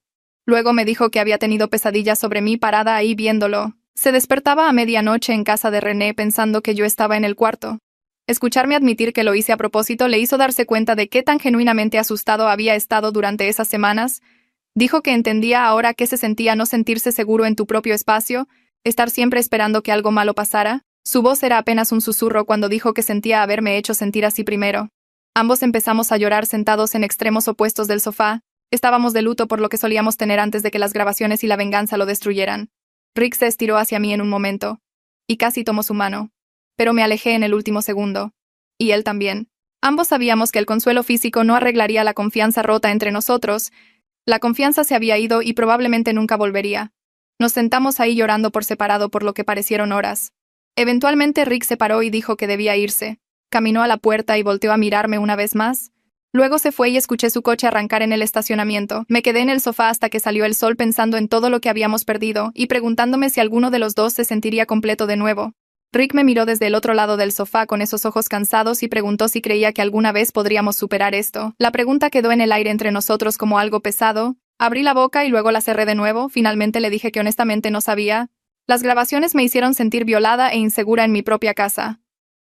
Luego me dijo que había tenido pesadillas sobre mí parada ahí viéndolo. Se despertaba a medianoche en casa de René pensando que yo estaba en el cuarto. Escucharme admitir que lo hice a propósito le hizo darse cuenta de qué tan genuinamente asustado había estado durante esas semanas. Dijo que entendía ahora qué se sentía no sentirse seguro en tu propio espacio, estar siempre esperando que algo malo pasara. Su voz era apenas un susurro cuando dijo que sentía haberme hecho sentir así primero. Ambos empezamos a llorar sentados en extremos opuestos del sofá. Estábamos de luto por lo que solíamos tener antes de que las grabaciones y la venganza lo destruyeran. Rick se estiró hacia mí en un momento, y casi tomó su mano. Pero me alejé en el último segundo. Y él también. Ambos sabíamos que el consuelo físico no arreglaría la confianza rota entre nosotros. La confianza se había ido y probablemente nunca volvería. Nos sentamos ahí llorando por separado por lo que parecieron horas. Eventualmente Rick se paró y dijo que debía irse. Caminó a la puerta y volteó a mirarme una vez más. Luego se fue y escuché su coche arrancar en el estacionamiento. Me quedé en el sofá hasta que salió el sol pensando en todo lo que habíamos perdido y preguntándome si alguno de los dos se sentiría completo de nuevo. Rick me miró desde el otro lado del sofá con esos ojos cansados y preguntó si creía que alguna vez podríamos superar esto. La pregunta quedó en el aire entre nosotros como algo pesado. Abrí la boca y luego la cerré de nuevo. Finalmente le dije que honestamente no sabía. Las grabaciones me hicieron sentir violada e insegura en mi propia casa.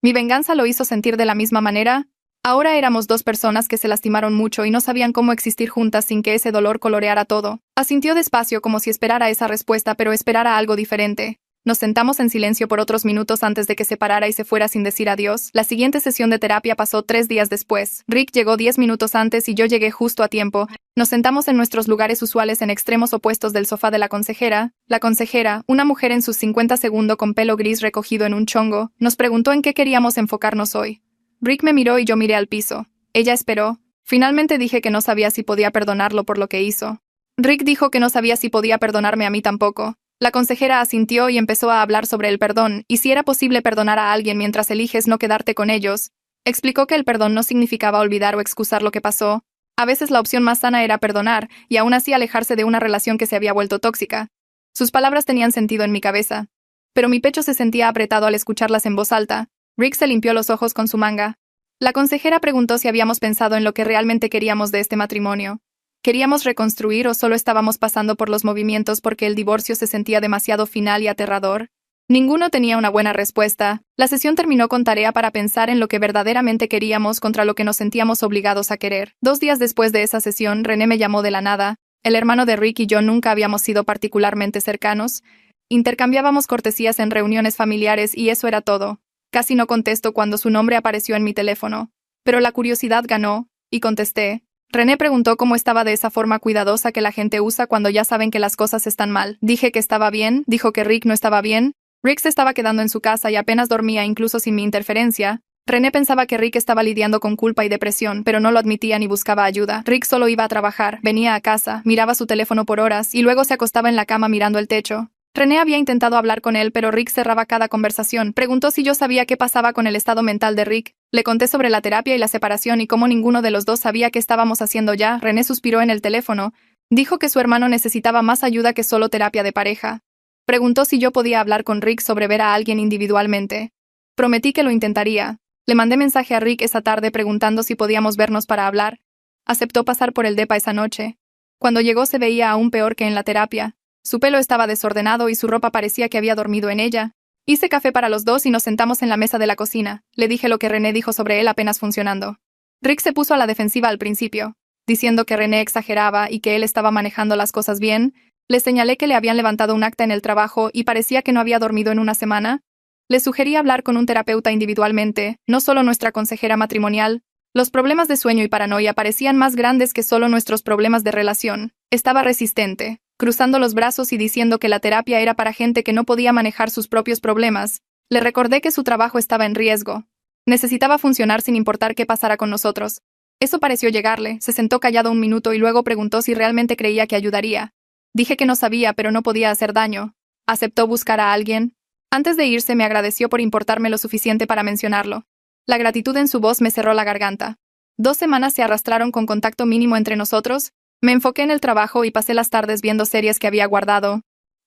Mi venganza lo hizo sentir de la misma manera. Ahora éramos dos personas que se lastimaron mucho y no sabían cómo existir juntas sin que ese dolor coloreara todo. Asintió despacio como si esperara esa respuesta, pero esperara algo diferente. Nos sentamos en silencio por otros minutos antes de que se parara y se fuera sin decir adiós. La siguiente sesión de terapia pasó 3 días después. Rick llegó 10 minutos antes y yo llegué justo a tiempo. Nos sentamos en nuestros lugares usuales en extremos opuestos del sofá de la consejera. La consejera, una mujer en sus 50 segundos con pelo gris recogido en un chongo, nos preguntó en qué queríamos enfocarnos hoy. Rick me miró y yo miré al piso. Ella esperó. Finalmente dije que no sabía si podía perdonarlo por lo que hizo. Rick dijo que no sabía si podía perdonarme a mí tampoco. La consejera asintió y empezó a hablar sobre el perdón, y si era posible perdonar a alguien mientras eliges no quedarte con ellos. Explicó que el perdón no significaba olvidar o excusar lo que pasó. A veces la opción más sana era perdonar, y aún así alejarse de una relación que se había vuelto tóxica. Sus palabras tenían sentido en mi cabeza. Pero mi pecho se sentía apretado al escucharlas en voz alta. Rick se limpió los ojos con su manga. La consejera preguntó si habíamos pensado en lo que realmente queríamos de este matrimonio. ¿Queríamos reconstruir o solo estábamos pasando por los movimientos porque el divorcio se sentía demasiado final y aterrador? Ninguno tenía una buena respuesta. La sesión terminó con tarea para pensar en lo que verdaderamente queríamos contra lo que nos sentíamos obligados a querer. 2 días después de esa sesión, René me llamó de la nada. El hermano de Rick y yo nunca habíamos sido particularmente cercanos. Intercambiábamos cortesías en reuniones familiares y eso era todo. Casi no contesto cuando su nombre apareció en mi teléfono. Pero la curiosidad ganó, y contesté. René preguntó cómo estaba de esa forma cuidadosa que la gente usa cuando ya saben que las cosas están mal. Dije que estaba bien, dijo que Rick no estaba bien. Rick se estaba quedando en su casa y apenas dormía incluso sin mi interferencia. René pensaba que Rick estaba lidiando con culpa y depresión, pero no lo admitía ni buscaba ayuda. Rick solo iba a trabajar, venía a casa, miraba su teléfono por horas y luego se acostaba en la cama mirando el techo. René había intentado hablar con él, pero Rick cerraba cada conversación. Preguntó si yo sabía qué pasaba con el estado mental de Rick. Le conté sobre la terapia y la separación y cómo ninguno de los dos sabía qué estábamos haciendo ya. René suspiró en el teléfono. Dijo que su hermano necesitaba más ayuda que solo terapia de pareja. Preguntó si yo podía hablar con Rick sobre ver a alguien individualmente. Prometí que lo intentaría. Le mandé mensaje a Rick esa tarde preguntando si podíamos vernos para hablar. Aceptó pasar por el depa esa noche. Cuando llegó se veía aún peor que en la terapia. Su pelo estaba desordenado y su ropa parecía que había dormido en ella. Hice café para los dos y nos sentamos en la mesa de la cocina. Le dije lo que René dijo sobre él apenas funcionando. Rick se puso a la defensiva al principio, diciendo que René exageraba y que él estaba manejando las cosas bien. Le señalé que le habían levantado un acta en el trabajo y parecía que no había dormido en una semana. Le sugerí hablar con un terapeuta individualmente, no solo nuestra consejera matrimonial. Los problemas de sueño y paranoia parecían más grandes que solo nuestros problemas de relación. Estaba resistente, cruzando los brazos y diciendo que la terapia era para gente que no podía manejar sus propios problemas. Le recordé que su trabajo estaba en riesgo. Necesitaba funcionar sin importar qué pasara con nosotros. Eso pareció llegarle, se sentó callado un minuto y luego preguntó si realmente creía que ayudaría. Dije que no sabía, pero no podía hacer daño. ¿Aceptó buscar a alguien? Antes de irse me agradeció por importarme lo suficiente para mencionarlo. La gratitud en su voz me cerró la garganta. 2 semanas se arrastraron con contacto mínimo entre nosotros. Me enfoqué en el trabajo y pasé las tardes viendo series que había guardado.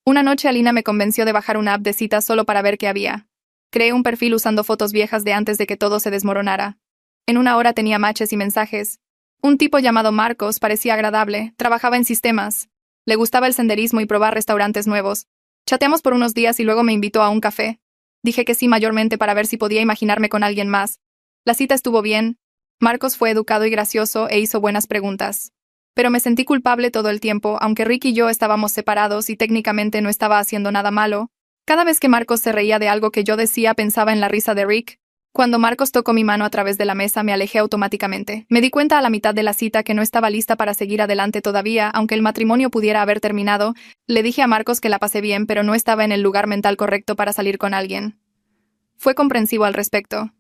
Una noche Alina me convenció de bajar una app de citas solo para ver qué había. Creé un perfil usando fotos viejas de antes de que todo se desmoronara. En 1 hora tenía matches y mensajes. Un tipo llamado Marcos parecía agradable, trabajaba en sistemas. Le gustaba el senderismo y probar restaurantes nuevos. Chateamos por unos días y luego me invitó a un café. Dije que sí mayormente para ver si podía imaginarme con alguien más. La cita estuvo bien. Marcos fue educado y gracioso e hizo buenas preguntas. Pero me sentí culpable todo el tiempo, aunque Rick y yo estábamos separados y técnicamente no estaba haciendo nada malo. Cada vez que Marcos se reía de algo que yo decía pensaba en la risa de Rick. Cuando Marcos tocó mi mano a través de la mesa me alejé automáticamente. Me di cuenta a la mitad de la cita que no estaba lista para seguir adelante todavía, aunque el matrimonio pudiera haber terminado. Le dije a Marcos que la pasé bien, pero no estaba en el lugar mental correcto para salir con alguien. Fue comprensivo al respecto.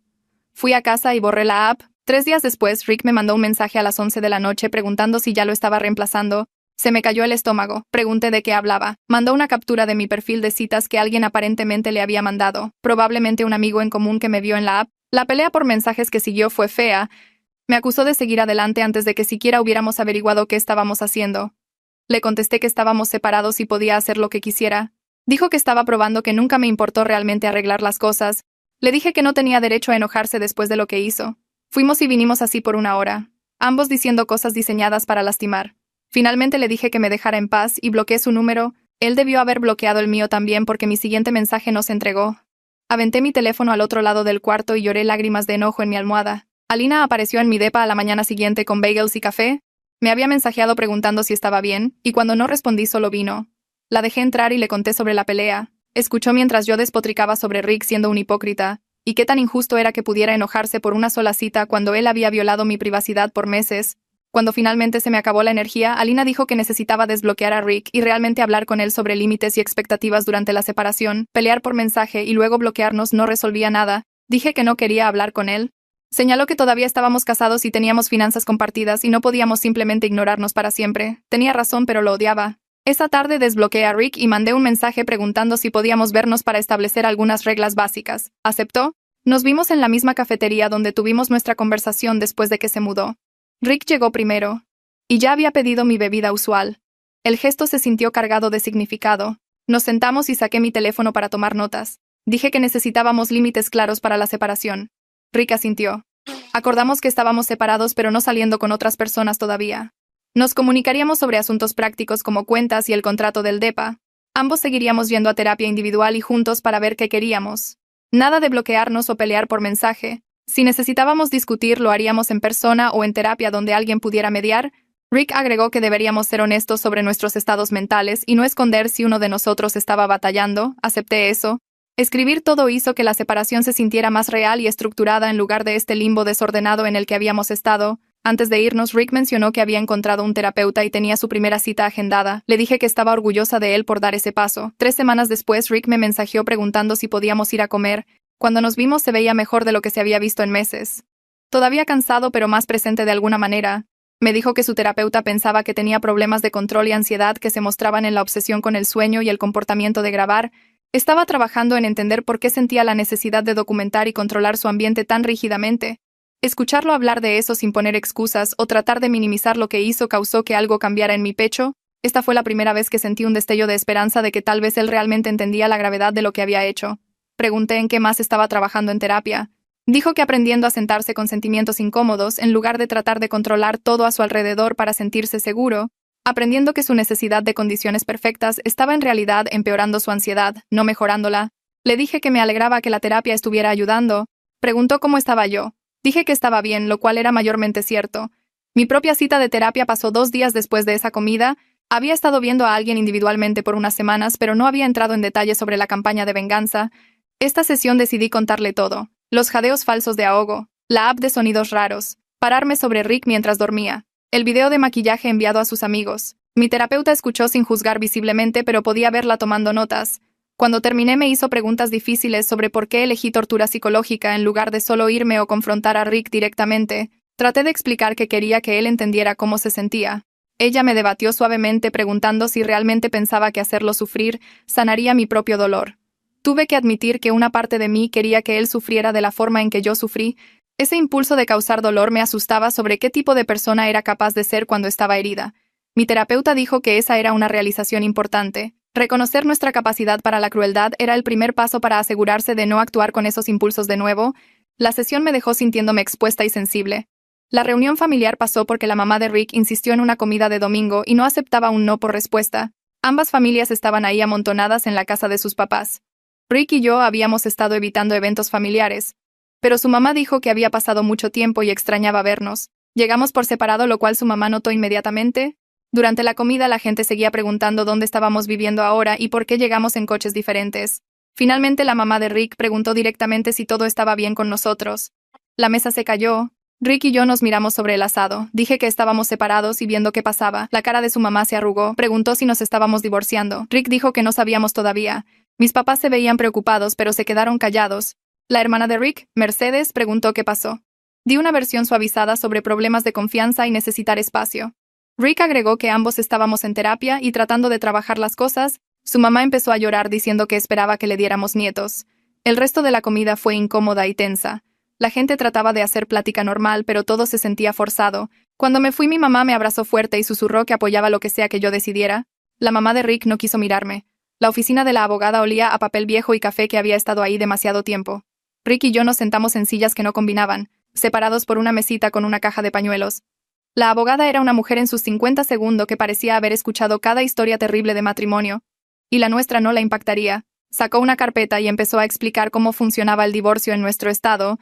Fui a casa y borré la app. 3 días después, Rick me mandó un mensaje a las 11 de la noche preguntando si ya lo estaba reemplazando. Se me cayó el estómago. Pregunté de qué hablaba. Mandó una captura de mi perfil de citas que alguien aparentemente le había mandado, probablemente un amigo en común que me vio en la app. La pelea por mensajes que siguió fue fea. Me acusó de seguir adelante antes de que siquiera hubiéramos averiguado qué estábamos haciendo. Le contesté que estábamos separados y podía hacer lo que quisiera. Dijo que estaba probando que nunca me importó realmente arreglar las cosas. Le dije que no tenía derecho a enojarse después de lo que hizo. Fuimos y vinimos así por 1 hora, ambos diciendo cosas diseñadas para lastimar. Finalmente le dije que me dejara en paz y bloqueé su número. Él debió haber bloqueado el mío también porque mi siguiente mensaje no se entregó. Aventé mi teléfono al otro lado del cuarto y lloré lágrimas de enojo en mi almohada. Alina apareció en mi depa a la mañana siguiente con bagels y café. Me había mensajeado preguntando si estaba bien, y cuando no respondí solo vino. La dejé entrar y le conté sobre la pelea. Escuchó mientras yo despotricaba sobre Rick siendo un hipócrita, y qué tan injusto era que pudiera enojarse por una sola cita cuando él había violado mi privacidad por meses. Cuando finalmente se me acabó la energía, Alina dijo que necesitaba desbloquear a Rick y realmente hablar con él sobre límites y expectativas durante la separación. Pelear por mensaje y luego bloquearnos no resolvía nada. Dije que no quería hablar con él. Señaló que todavía estábamos casados y teníamos finanzas compartidas y no podíamos simplemente ignorarnos para siempre. Tenía razón, pero lo odiaba. Esa tarde desbloqueé a Rick y mandé un mensaje preguntando si podíamos vernos para establecer algunas reglas básicas. ¿Aceptó? Nos vimos en la misma cafetería donde tuvimos nuestra conversación después de que se mudó. Rick llegó primero, y ya había pedido mi bebida usual. El gesto se sintió cargado de significado. Nos sentamos y saqué mi teléfono para tomar notas. Dije que necesitábamos límites claros para la separación. Rick asintió. Acordamos que estábamos separados pero no saliendo con otras personas todavía. Nos comunicaríamos sobre asuntos prácticos como cuentas y el contrato del DEPA. Ambos seguiríamos yendo a terapia individual y juntos para ver qué queríamos. Nada de bloquearnos o pelear por mensaje. Si necesitábamos discutir, lo haríamos en persona o en terapia donde alguien pudiera mediar. Rick agregó que deberíamos ser honestos sobre nuestros estados mentales y no esconder si uno de nosotros estaba batallando. Acepté eso. Escribir todo hizo que la separación se sintiera más real y estructurada en lugar de este limbo desordenado en el que habíamos estado. Antes de irnos, Rick mencionó que había encontrado un terapeuta y tenía su primera cita agendada. Le dije que estaba orgullosa de él por dar ese paso. 3 semanas después, Rick me mensajeó preguntando si podíamos ir a comer. Cuando nos vimos se veía mejor de lo que se había visto en meses. Todavía cansado pero más presente de alguna manera. Me dijo que su terapeuta pensaba que tenía problemas de control y ansiedad que se mostraban en la obsesión con el sueño y el comportamiento de grabar. Estaba trabajando en entender por qué sentía la necesidad de documentar y controlar su ambiente tan rígidamente. Escucharlo hablar de eso sin poner excusas o tratar de minimizar lo que hizo causó que algo cambiara en mi pecho. Esta fue la primera vez que sentí un destello de esperanza de que tal vez él realmente entendía la gravedad de lo que había hecho. Pregunté en qué más estaba trabajando en terapia. Dijo que aprendiendo a sentarse con sentimientos incómodos en lugar de tratar de controlar todo a su alrededor para sentirse seguro, aprendiendo que su necesidad de condiciones perfectas estaba en realidad empeorando su ansiedad, no mejorándola. Le dije que me alegraba que la terapia estuviera ayudando. Preguntó cómo estaba yo. Dije que estaba bien, lo cual era mayormente cierto. Mi propia cita de terapia pasó 2 días después de esa comida. Había estado viendo a alguien individualmente por unas semanas, pero no había entrado en detalle sobre la campaña de venganza. Esta sesión decidí contarle todo. Los jadeos falsos de ahogo, la app de sonidos raros, pararme sobre Rick mientras dormía, el video de maquillaje enviado a sus amigos. Mi terapeuta escuchó sin juzgar visiblemente, pero podía verla tomando notas. Cuando terminé me hizo preguntas difíciles sobre por qué elegí tortura psicológica en lugar de solo irme o confrontar a Rick directamente. Traté de explicar que quería que él entendiera cómo se sentía. Ella me debatió suavemente preguntando si realmente pensaba que hacerlo sufrir sanaría mi propio dolor. Tuve que admitir que una parte de mí quería que él sufriera de la forma en que yo sufrí. Ese impulso de causar dolor me asustaba sobre qué tipo de persona era capaz de ser cuando estaba herida. Mi terapeuta dijo que esa era una realización importante. Reconocer nuestra capacidad para la crueldad era el primer paso para asegurarse de no actuar con esos impulsos de nuevo. La sesión me dejó sintiéndome expuesta y sensible. La reunión familiar pasó porque la mamá de Rick insistió en una comida de domingo y no aceptaba un no por respuesta. Ambas familias estaban ahí amontonadas en la casa de sus papás. Rick y yo habíamos estado evitando eventos familiares, pero su mamá dijo que había pasado mucho tiempo y extrañaba vernos. Llegamos por separado, lo cual su mamá notó inmediatamente. Durante la comida la gente seguía preguntando dónde estábamos viviendo ahora y por qué llegamos en coches diferentes. Finalmente la mamá de Rick preguntó directamente si todo estaba bien con nosotros. La mesa se cayó. Rick y yo nos miramos sobre el asado. Dije que estábamos separados y viendo qué pasaba. La cara de su mamá se arrugó. Preguntó si nos estábamos divorciando. Rick dijo que no sabíamos todavía. Mis papás se veían preocupados, pero se quedaron callados. La hermana de Rick, Mercedes, preguntó qué pasó. Di una versión suavizada sobre problemas de confianza y necesitar espacio. Rick agregó que ambos estábamos en terapia y tratando de trabajar las cosas. Su mamá empezó a llorar diciendo que esperaba que le diéramos nietos. El resto de la comida fue incómoda y tensa. La gente trataba de hacer plática normal, pero todo se sentía forzado. Cuando me fui, mi mamá me abrazó fuerte y susurró que apoyaba lo que sea que yo decidiera. La mamá de Rick no quiso mirarme. La oficina de la abogada olía a papel viejo y café que había estado ahí demasiado tiempo. Rick y yo nos sentamos en sillas que no combinaban, separados por una mesita con una caja de pañuelos. La abogada era una mujer en sus 50 segundos que parecía haber escuchado cada historia terrible de matrimonio. Y la nuestra no la impactaría. Sacó una carpeta y empezó a explicar cómo funcionaba el divorcio en nuestro estado.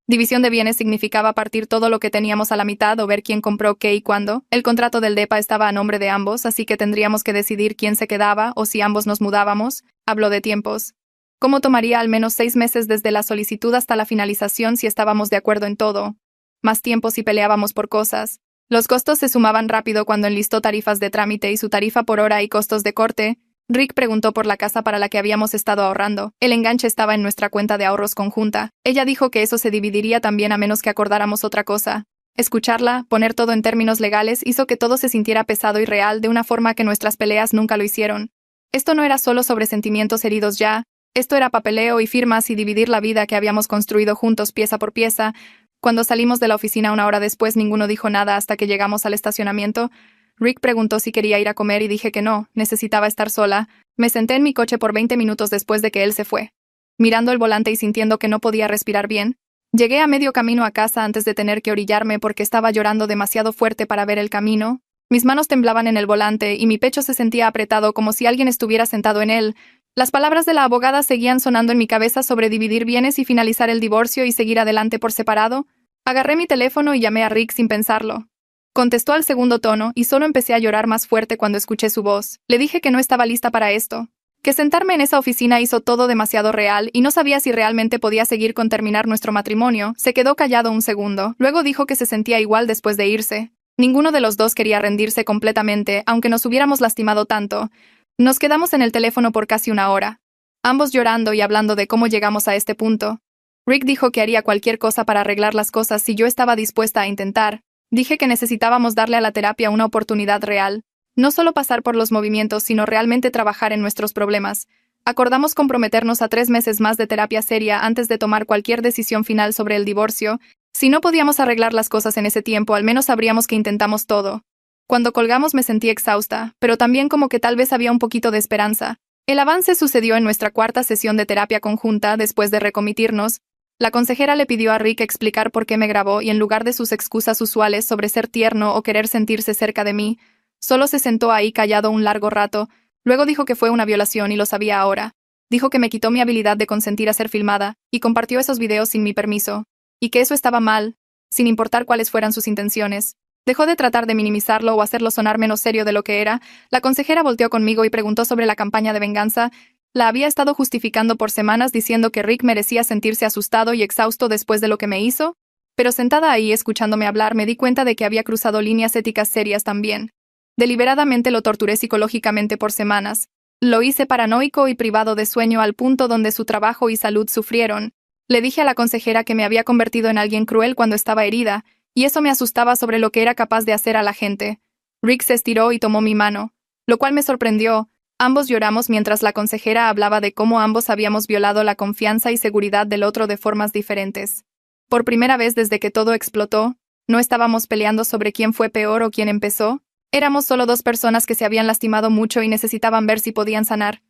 División de bienes significaba partir todo lo que teníamos a la mitad o ver quién compró qué y cuándo. El contrato del DEPA estaba a nombre de ambos, así que tendríamos que decidir quién se quedaba o si ambos nos mudábamos. Habló de tiempos. Cómo tomaría al menos 6 meses desde la solicitud hasta la finalización si estábamos de acuerdo en todo. Más tiempo si peleábamos por cosas. Los costos se sumaban rápido cuando enlistó tarifas de trámite y su tarifa por hora y costos de corte. Rick preguntó por la casa para la que habíamos estado ahorrando. El enganche estaba en nuestra cuenta de ahorros conjunta. Ella dijo que eso se dividiría también a menos que acordáramos otra cosa. Escucharla, poner todo en términos legales, hizo que todo se sintiera pesado y real de una forma que nuestras peleas nunca lo hicieron. Esto no era solo sobre sentimientos heridos ya. Esto era papeleo y firmas y dividir la vida que habíamos construido juntos pieza por pieza. Cuando salimos de la oficina una hora después, ninguno dijo nada hasta que llegamos al estacionamiento. Rick preguntó si quería ir a comer y dije que no, necesitaba estar sola. Me senté en mi coche por 20 minutos después de que él se fue. Mirando el volante y sintiendo que no podía respirar bien, llegué a medio camino a casa antes de tener que orillarme porque estaba llorando demasiado fuerte para ver el camino. Mis manos temblaban en el volante y mi pecho se sentía apretado como si alguien estuviera sentado en él. Las palabras de la abogada seguían sonando en mi cabeza sobre dividir bienes y finalizar el divorcio y seguir adelante por separado. Agarré mi teléfono y llamé a Rick sin pensarlo. Contestó al segundo tono y solo empecé a llorar más fuerte cuando escuché su voz. Le dije que no estaba lista para esto. Que sentarme en esa oficina hizo todo demasiado real y no sabía si realmente podía seguir con terminar nuestro matrimonio. Se quedó callado un segundo. Luego dijo que se sentía igual después de irse. Ninguno de los dos quería rendirse completamente, aunque nos hubiéramos lastimado tanto. Nos quedamos en el teléfono por casi una hora, ambos llorando y hablando de cómo llegamos a este punto. Rick dijo que haría cualquier cosa para arreglar las cosas si yo estaba dispuesta a intentar. Dije que necesitábamos darle a la terapia una oportunidad real. No solo pasar por los movimientos, sino realmente trabajar en nuestros problemas. Acordamos comprometernos a 3 meses más de terapia seria antes de tomar cualquier decisión final sobre el divorcio. Si no podíamos arreglar las cosas en ese tiempo, al menos sabríamos que intentamos todo. Cuando colgamos me sentí exhausta, pero también como que tal vez había un poquito de esperanza. El avance sucedió en nuestra cuarta sesión de terapia conjunta después de recomitirnos. La consejera le pidió a Rick explicar por qué me grabó y en lugar de sus excusas usuales sobre ser tierno o querer sentirse cerca de mí, solo se sentó ahí callado un largo rato. Luego dijo que fue una violación y lo sabía ahora. Dijo que me quitó mi habilidad de consentir a ser filmada y compartió esos videos sin mi permiso. Y que eso estaba mal, sin importar cuáles fueran sus intenciones. Dejó de tratar de minimizarlo o hacerlo sonar menos serio de lo que era. La consejera volteó conmigo y preguntó sobre la campaña de venganza. La había estado justificando por semanas diciendo que Rick merecía sentirse asustado y exhausto después de lo que me hizo. Pero sentada ahí escuchándome hablar me di cuenta de que había cruzado líneas éticas serias también. Deliberadamente lo torturé psicológicamente por semanas. Lo hice paranoico y privado de sueño al punto donde su trabajo y salud sufrieron. Le dije a la consejera que me había convertido en alguien cruel cuando estaba herida, y eso me asustaba sobre lo que era capaz de hacer a la gente. Rick se estiró y tomó mi mano, lo cual me sorprendió. Ambos lloramos mientras la consejera hablaba de cómo ambos habíamos violado la confianza y seguridad del otro de formas diferentes. Por primera vez desde que todo explotó, no estábamos peleando sobre quién fue peor o quién empezó. Éramos solo dos personas que se habían lastimado mucho y necesitaban ver si podían sanar.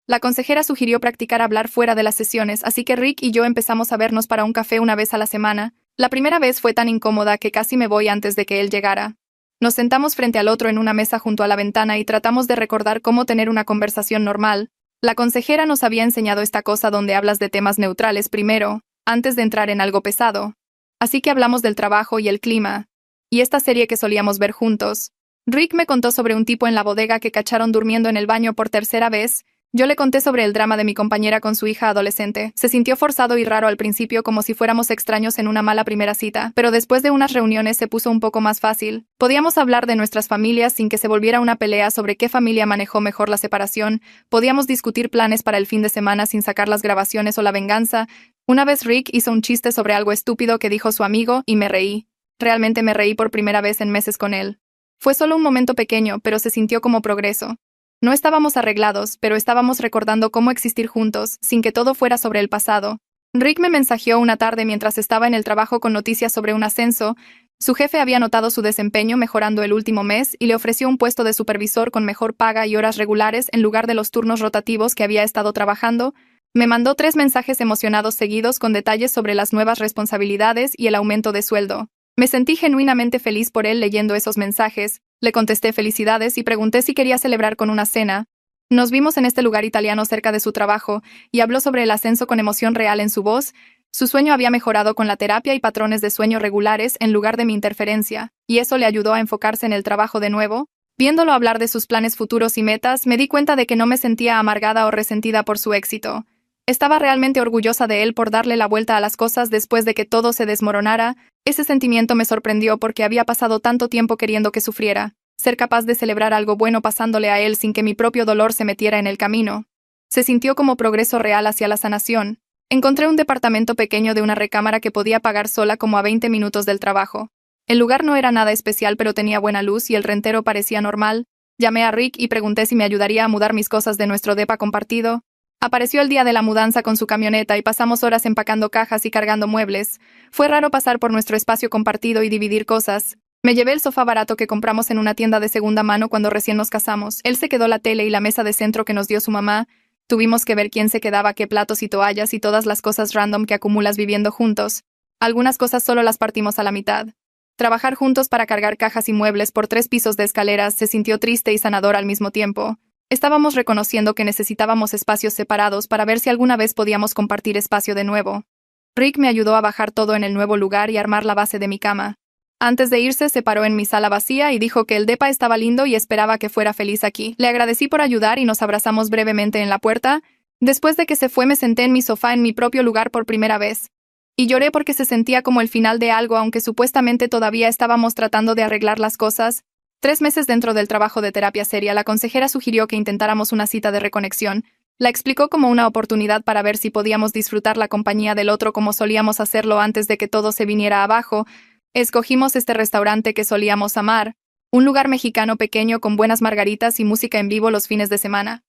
La consejera sugirió practicar hablar fuera de las sesiones, así que Rick y yo empezamos a vernos para un café una vez a la semana. La primera vez fue tan incómoda que casi me voy antes de que él llegara. Nos sentamos frente al otro en una mesa junto a la ventana y tratamos de recordar cómo tener una conversación normal. La consejera nos había enseñado esta cosa donde hablas de temas neutrales primero, antes de entrar en algo pesado. Así que hablamos del trabajo y el clima, y esta serie que solíamos ver juntos. Rick me contó sobre un tipo en la bodega que cacharon durmiendo en el baño por tercera vez. Yo le conté sobre el drama de mi compañera con su hija adolescente. Se sintió forzado y raro al principio, como si fuéramos extraños en una mala primera cita, pero después de unas reuniones se puso un poco más fácil. Podíamos hablar de nuestras familias sin que se volviera una pelea sobre qué familia manejó mejor la separación. Podíamos discutir planes para el fin de semana sin sacar las grabaciones o la venganza. Una vez Rick hizo un chiste sobre algo estúpido que dijo su amigo y me reí. Realmente me reí por primera vez en meses con él. Fue solo un momento pequeño, pero se sintió como progreso. No estábamos arreglados, pero estábamos recordando cómo existir juntos, sin que todo fuera sobre el pasado. Rick me mensajeó una tarde mientras estaba en el trabajo con noticias sobre un ascenso. Su jefe había notado su desempeño mejorando el último mes y le ofreció un puesto de supervisor con mejor paga y horas regulares en lugar de los turnos rotativos que había estado trabajando. Me mandó 3 mensajes emocionados seguidos con detalles sobre las nuevas responsabilidades y el aumento de sueldo. Me sentí genuinamente feliz por él leyendo esos mensajes. Le contesté felicidades y pregunté si quería celebrar con una cena. Nos vimos en este lugar italiano cerca de su trabajo, y habló sobre el ascenso con emoción real en su voz. Su sueño había mejorado con la terapia y patrones de sueño regulares en lugar de mi interferencia, y eso le ayudó a enfocarse en el trabajo de nuevo. Viéndolo hablar de sus planes futuros y metas, me di cuenta de que no me sentía amargada o resentida por su éxito. Estaba realmente orgullosa de él por darle la vuelta a las cosas después de que todo se desmoronara. Ese sentimiento me sorprendió porque había pasado tanto tiempo queriendo que sufriera. Ser capaz de celebrar algo bueno pasándole a él sin que mi propio dolor se metiera en el camino. Se sintió como progreso real hacia la sanación. Encontré un departamento pequeño de una recámara que podía pagar sola como a 20 minutos del trabajo. El lugar no era nada especial, pero tenía buena luz y el rentero parecía normal. Llamé a Rick y pregunté si me ayudaría a mudar mis cosas de nuestro depa compartido. Apareció el día de la mudanza con su camioneta y pasamos horas empacando cajas y cargando muebles. Fue raro pasar por nuestro espacio compartido y dividir cosas. Me llevé el sofá barato que compramos en una tienda de segunda mano cuando recién nos casamos. Él se quedó la tele y la mesa de centro que nos dio su mamá. Tuvimos que ver quién se quedaba qué platos y toallas y todas las cosas random que acumulas viviendo juntos. Algunas cosas solo las partimos a la mitad. Trabajar juntos para cargar cajas y muebles por 3 pisos de escaleras se sintió triste y sanador al mismo tiempo. Estábamos reconociendo que necesitábamos espacios separados para ver si alguna vez podíamos compartir espacio de nuevo. Rick me ayudó a bajar todo en el nuevo lugar y armar la base de mi cama. Antes de irse, se paró en mi sala vacía y dijo que el depa estaba lindo y esperaba que fuera feliz aquí. Le agradecí por ayudar y nos abrazamos brevemente en la puerta. Después de que se fue, me senté en mi sofá en mi propio lugar por primera vez. Y lloré porque se sentía como el final de algo, aunque supuestamente todavía estábamos tratando de arreglar las cosas. 3 meses dentro del trabajo de terapia seria, la consejera sugirió que intentáramos una cita de reconexión. La explicó como una oportunidad para ver si podíamos disfrutar la compañía del otro como solíamos hacerlo antes de que todo se viniera abajo. Escogimos este restaurante que solíamos amar, un lugar mexicano pequeño con buenas margaritas y música en vivo los fines de semana.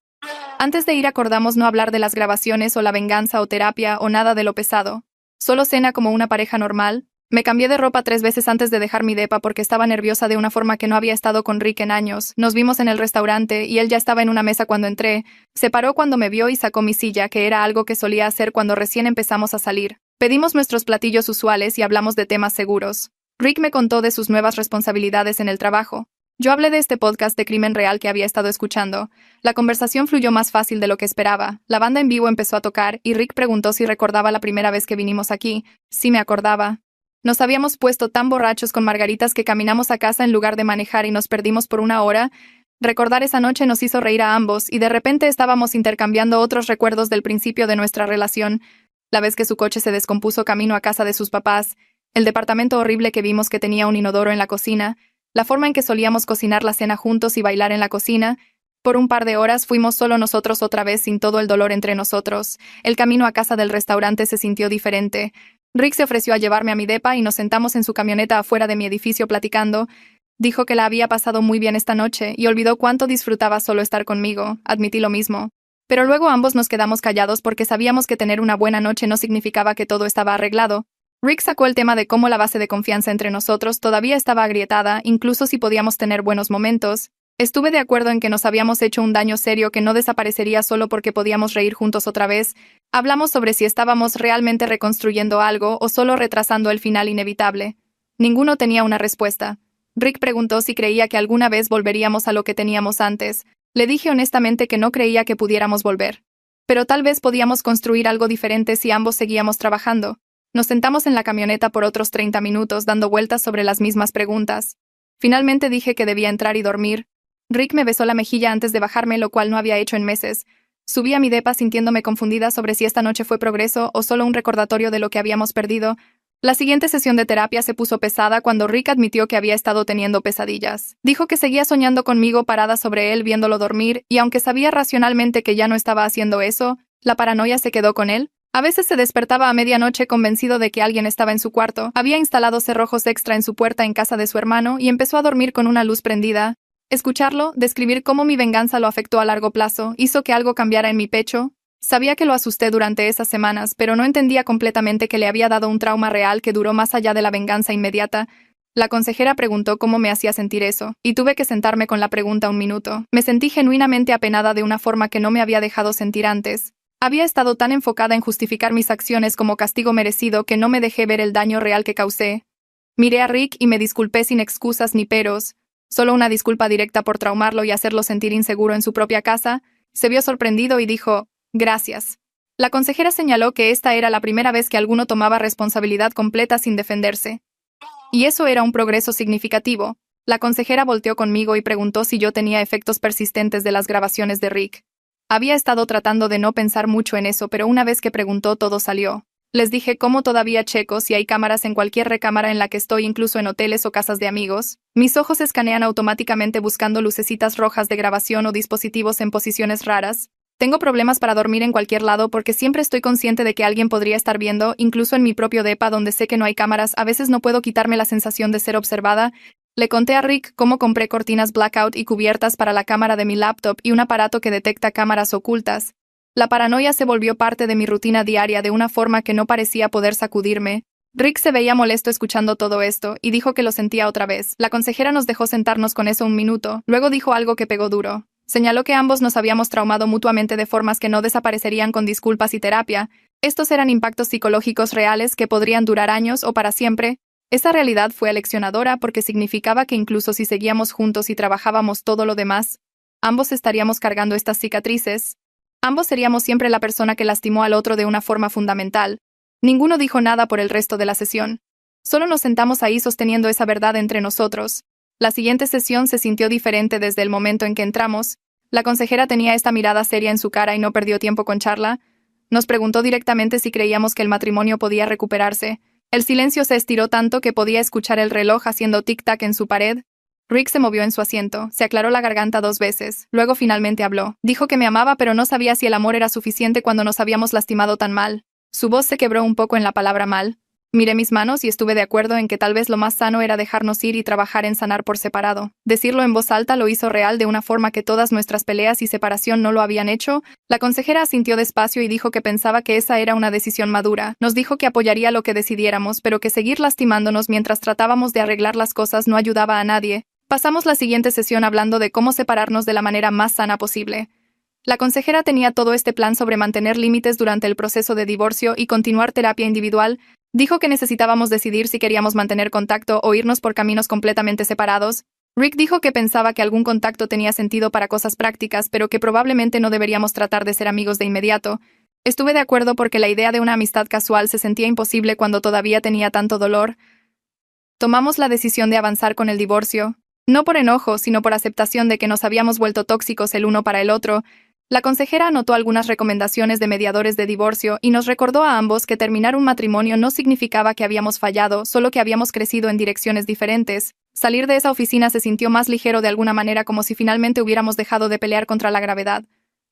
Antes de ir acordamos no hablar de las grabaciones o la venganza o terapia o nada de lo pesado. Solo cena como una pareja normal. Me cambié de ropa 3 veces antes de dejar mi depa porque estaba nerviosa de una forma que no había estado con Rick en años. Nos vimos en el restaurante y él ya estaba en una mesa cuando entré. Se paró cuando me vio y sacó mi silla, que era algo que solía hacer cuando recién empezamos a salir. Pedimos nuestros platillos usuales y hablamos de temas seguros. Rick me contó de sus nuevas responsabilidades en el trabajo. Yo hablé de este podcast de crimen real que había estado escuchando. La conversación fluyó más fácil de lo que esperaba. La banda en vivo empezó a tocar y Rick preguntó si recordaba la primera vez que vinimos aquí. Sí, me acordaba. Nos habíamos puesto tan borrachos con margaritas que caminamos a casa en lugar de manejar y nos perdimos por 1 hora. Recordar esa noche nos hizo reír a ambos y de repente estábamos intercambiando otros recuerdos del principio de nuestra relación. La vez que su coche se descompuso camino a casa de sus papás, el departamento horrible que vimos que tenía un inodoro en la cocina, la forma en que solíamos cocinar la cena juntos y bailar en la cocina. Por un par de horas fuimos solo nosotros otra vez sin todo el dolor entre nosotros. El camino a casa del restaurante se sintió diferente. Rick se ofreció a llevarme a mi depa y nos sentamos en su camioneta afuera de mi edificio platicando. Dijo que la había pasado muy bien esta noche y olvidó cuánto disfrutaba solo estar conmigo. Admití lo mismo. Pero luego ambos nos quedamos callados porque sabíamos que tener una buena noche no significaba que todo estaba arreglado. Rick sacó el tema de cómo la base de confianza entre nosotros todavía estaba agrietada, incluso si podíamos tener buenos momentos. Estuve de acuerdo en que nos habíamos hecho un daño serio que no desaparecería solo porque podíamos reír juntos otra vez. Hablamos sobre si estábamos realmente reconstruyendo algo o solo retrasando el final inevitable. Ninguno tenía una respuesta. Rick preguntó si creía que alguna vez volveríamos a lo que teníamos antes. Le dije honestamente que no creía que pudiéramos volver. Pero tal vez podíamos construir algo diferente si ambos seguíamos trabajando. Nos sentamos en la camioneta por otros 30 minutos dando vueltas sobre las mismas preguntas. Finalmente dije que debía entrar y dormir. Rick me besó la mejilla antes de bajarme, lo cual no había hecho en meses. Subí a mi depa sintiéndome confundida sobre si esta noche fue progreso o solo un recordatorio de lo que habíamos perdido. La siguiente sesión de terapia se puso pesada cuando Rick admitió que había estado teniendo pesadillas. Dijo que seguía soñando conmigo parada sobre él viéndolo dormir, y aunque sabía racionalmente que ya no estaba haciendo eso, la paranoia se quedó con él. A veces se despertaba a medianoche convencido de que alguien estaba en su cuarto. Había instalado cerrojos extra en su puerta en casa de su hermano y empezó a dormir con una luz prendida. Escucharlo, describir cómo mi venganza lo afectó a largo plazo, hizo que algo cambiara en mi pecho. Sabía que lo asusté durante esas semanas, pero no entendía completamente que le había dado un trauma real que duró más allá de la venganza inmediata. La consejera preguntó cómo me hacía sentir eso, y tuve que sentarme con la pregunta un minuto. Me sentí genuinamente apenada de una forma que no me había dejado sentir antes. Había estado tan enfocada en justificar mis acciones como castigo merecido que no me dejé ver el daño real que causé. Miré a Rick y me disculpé sin excusas ni peros. Solo una disculpa directa por traumarlo y hacerlo sentir inseguro en su propia casa. Se vio sorprendido y dijo: «Gracias». La consejera señaló que esta era la primera vez que alguno tomaba responsabilidad completa sin defenderse. Y eso era un progreso significativo. La consejera volteó conmigo y preguntó si yo tenía efectos persistentes de las grabaciones de Rick. Había estado tratando de no pensar mucho en eso, pero una vez que preguntó todo salió. Les dije cómo todavía checo si hay cámaras en cualquier recámara en la que estoy, incluso en hoteles o casas de amigos. Mis ojos escanean automáticamente buscando lucecitas rojas de grabación o dispositivos en posiciones raras. Tengo problemas para dormir en cualquier lado porque siempre estoy consciente de que alguien podría estar viendo, incluso en mi propio depa donde sé que no hay cámaras. A veces no puedo quitarme la sensación de ser observada. Le conté a Rick cómo compré cortinas blackout y cubiertas para la cámara de mi laptop y un aparato que detecta cámaras ocultas. La paranoia se volvió parte de mi rutina diaria de una forma que no parecía poder sacudirme. Rick se veía molesto escuchando todo esto y dijo que lo sentía otra vez. La consejera nos dejó sentarnos con eso un minuto, luego dijo algo que pegó duro. Señaló que ambos nos habíamos traumado mutuamente de formas que no desaparecerían con disculpas y terapia. Estos eran impactos psicológicos reales que podrían durar años o para siempre. Esa realidad fue aleccionadora porque significaba que incluso si seguíamos juntos y trabajábamos todo lo demás, ambos estaríamos cargando estas cicatrices. Ambos seríamos siempre la persona que lastimó al otro de una forma fundamental. Ninguno dijo nada por el resto de la sesión. Solo nos sentamos ahí sosteniendo esa verdad entre nosotros. La siguiente sesión se sintió diferente desde el momento en que entramos. La consejera tenía esta mirada seria en su cara y no perdió tiempo con charla. Nos preguntó directamente si creíamos que el matrimonio podía recuperarse. El silencio se estiró tanto que podía escuchar el reloj haciendo tic-tac en su pared. Rick se movió en su asiento, se aclaró la garganta 2 veces, luego finalmente habló. Dijo que me amaba, pero no sabía si el amor era suficiente cuando nos habíamos lastimado tan mal. Su voz se quebró un poco en la palabra mal. Miré mis manos y estuve de acuerdo en que tal vez lo más sano era dejarnos ir y trabajar en sanar por separado. Decirlo en voz alta lo hizo real de una forma que todas nuestras peleas y separación no lo habían hecho. La consejera asintió despacio y dijo que pensaba que esa era una decisión madura. Nos dijo que apoyaría lo que decidiéramos, pero que seguir lastimándonos mientras tratábamos de arreglar las cosas no ayudaba a nadie. Pasamos la siguiente sesión hablando de cómo separarnos de la manera más sana posible. La consejera tenía todo este plan sobre mantener límites durante el proceso de divorcio y continuar terapia individual. Dijo que necesitábamos decidir si queríamos mantener contacto o irnos por caminos completamente separados. Rick dijo que pensaba que algún contacto tenía sentido para cosas prácticas, pero que probablemente no deberíamos tratar de ser amigos de inmediato. Estuve de acuerdo porque la idea de una amistad casual se sentía imposible cuando todavía tenía tanto dolor. Tomamos la decisión de avanzar con el divorcio. No por enojo, sino por aceptación de que nos habíamos vuelto tóxicos el uno para el otro. La consejera anotó algunas recomendaciones de mediadores de divorcio y nos recordó a ambos que terminar un matrimonio no significaba que habíamos fallado, solo que habíamos crecido en direcciones diferentes. Salir de esa oficina se sintió más ligero de alguna manera, como si finalmente hubiéramos dejado de pelear contra la gravedad.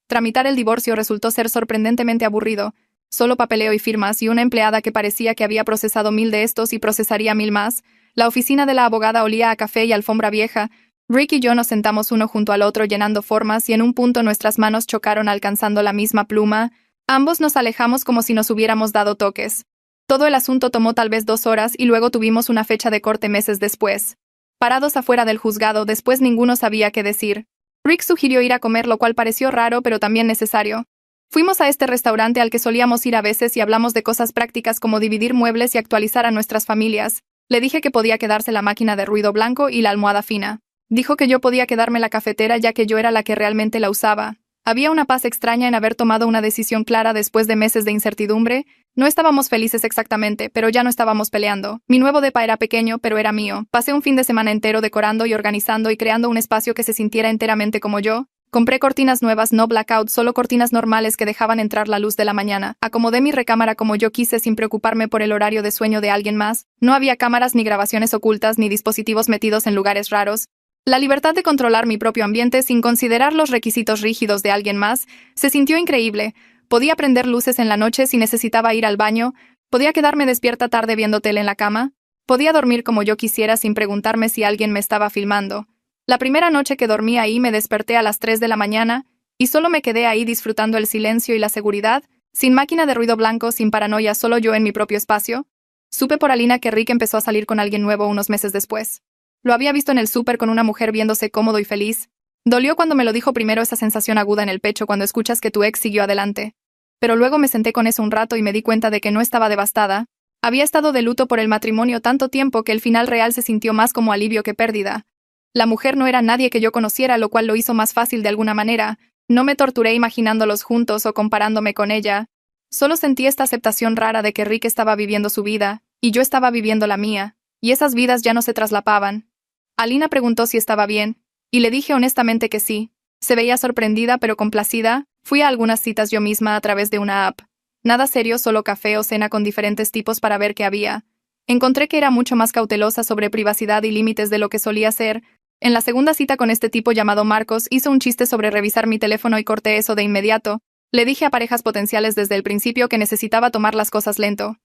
Tramitar el divorcio resultó ser sorprendentemente aburrido. Solo papeleo y firmas y una empleada que parecía que había procesado 1000 de estos y procesaría 1000 más. La oficina de la abogada olía a café y alfombra vieja. Rick y yo nos sentamos uno junto al otro llenando formas y en un punto nuestras manos chocaron alcanzando la misma pluma. Ambos nos alejamos como si nos hubiéramos dado toques. Todo el asunto tomó tal vez 2 horas y luego tuvimos una fecha de corte meses después. Parados afuera del juzgado, después ninguno sabía qué decir. Rick sugirió ir a comer, lo cual pareció raro pero también necesario. Fuimos a este restaurante al que solíamos ir a veces y hablamos de cosas prácticas como dividir muebles y actualizar a nuestras familias. Le dije que podía quedarse la máquina de ruido blanco y la almohada fina. Dijo que yo podía quedarme la cafetera ya que yo era la que realmente la usaba. Había una paz extraña en haber tomado una decisión clara después de meses de incertidumbre. No estábamos felices exactamente, pero ya no estábamos peleando. Mi nuevo depa era pequeño, pero era mío. Pasé un fin de semana entero decorando y organizando y creando un espacio que se sintiera enteramente como yo. Compré cortinas nuevas, no blackout, solo cortinas normales que dejaban entrar la luz de la mañana. Acomodé mi recámara como yo quise sin preocuparme por el horario de sueño de alguien más. No había cámaras ni grabaciones ocultas ni dispositivos metidos en lugares raros. La libertad de controlar mi propio ambiente sin considerar los requisitos rígidos de alguien más se sintió increíble. Podía prender luces en la noche si necesitaba ir al baño, podía quedarme despierta tarde viendo tele en la cama, podía dormir como yo quisiera sin preguntarme si alguien me estaba filmando. La primera noche que dormí ahí me desperté a las 3 de la mañana y solo me quedé ahí disfrutando el silencio y la seguridad, sin máquina de ruido blanco, sin paranoia, solo yo en mi propio espacio. Supe por Alina que Rick empezó a salir con alguien nuevo unos meses después. Lo había visto en el súper con una mujer viéndose cómodo y feliz. Dolió cuando me lo dijo primero, esa sensación aguda en el pecho cuando escuchas que tu ex siguió adelante. Pero luego me senté con eso un rato y me di cuenta de que no estaba devastada. Había estado de luto por el matrimonio tanto tiempo que el final real se sintió más como alivio que pérdida. La mujer no era nadie que yo conociera, lo cual lo hizo más fácil de alguna manera. No me torturé imaginándolos juntos o comparándome con ella. Solo sentí esta aceptación rara de que Rick estaba viviendo su vida, y yo estaba viviendo la mía, y esas vidas ya no se traslapaban. Alina preguntó si estaba bien, y le dije honestamente que sí. Se veía sorprendida pero complacida. Fui a algunas citas yo misma a través de una app. Nada serio, solo café o cena con diferentes tipos para ver qué había. Encontré que era mucho más cautelosa sobre privacidad y límites de lo que solía ser. En la segunda cita con este tipo llamado Marcos, hizo un chiste sobre revisar mi teléfono y corté eso de inmediato. Le dije a parejas potenciales desde el principio que necesitaba tomar las cosas lento.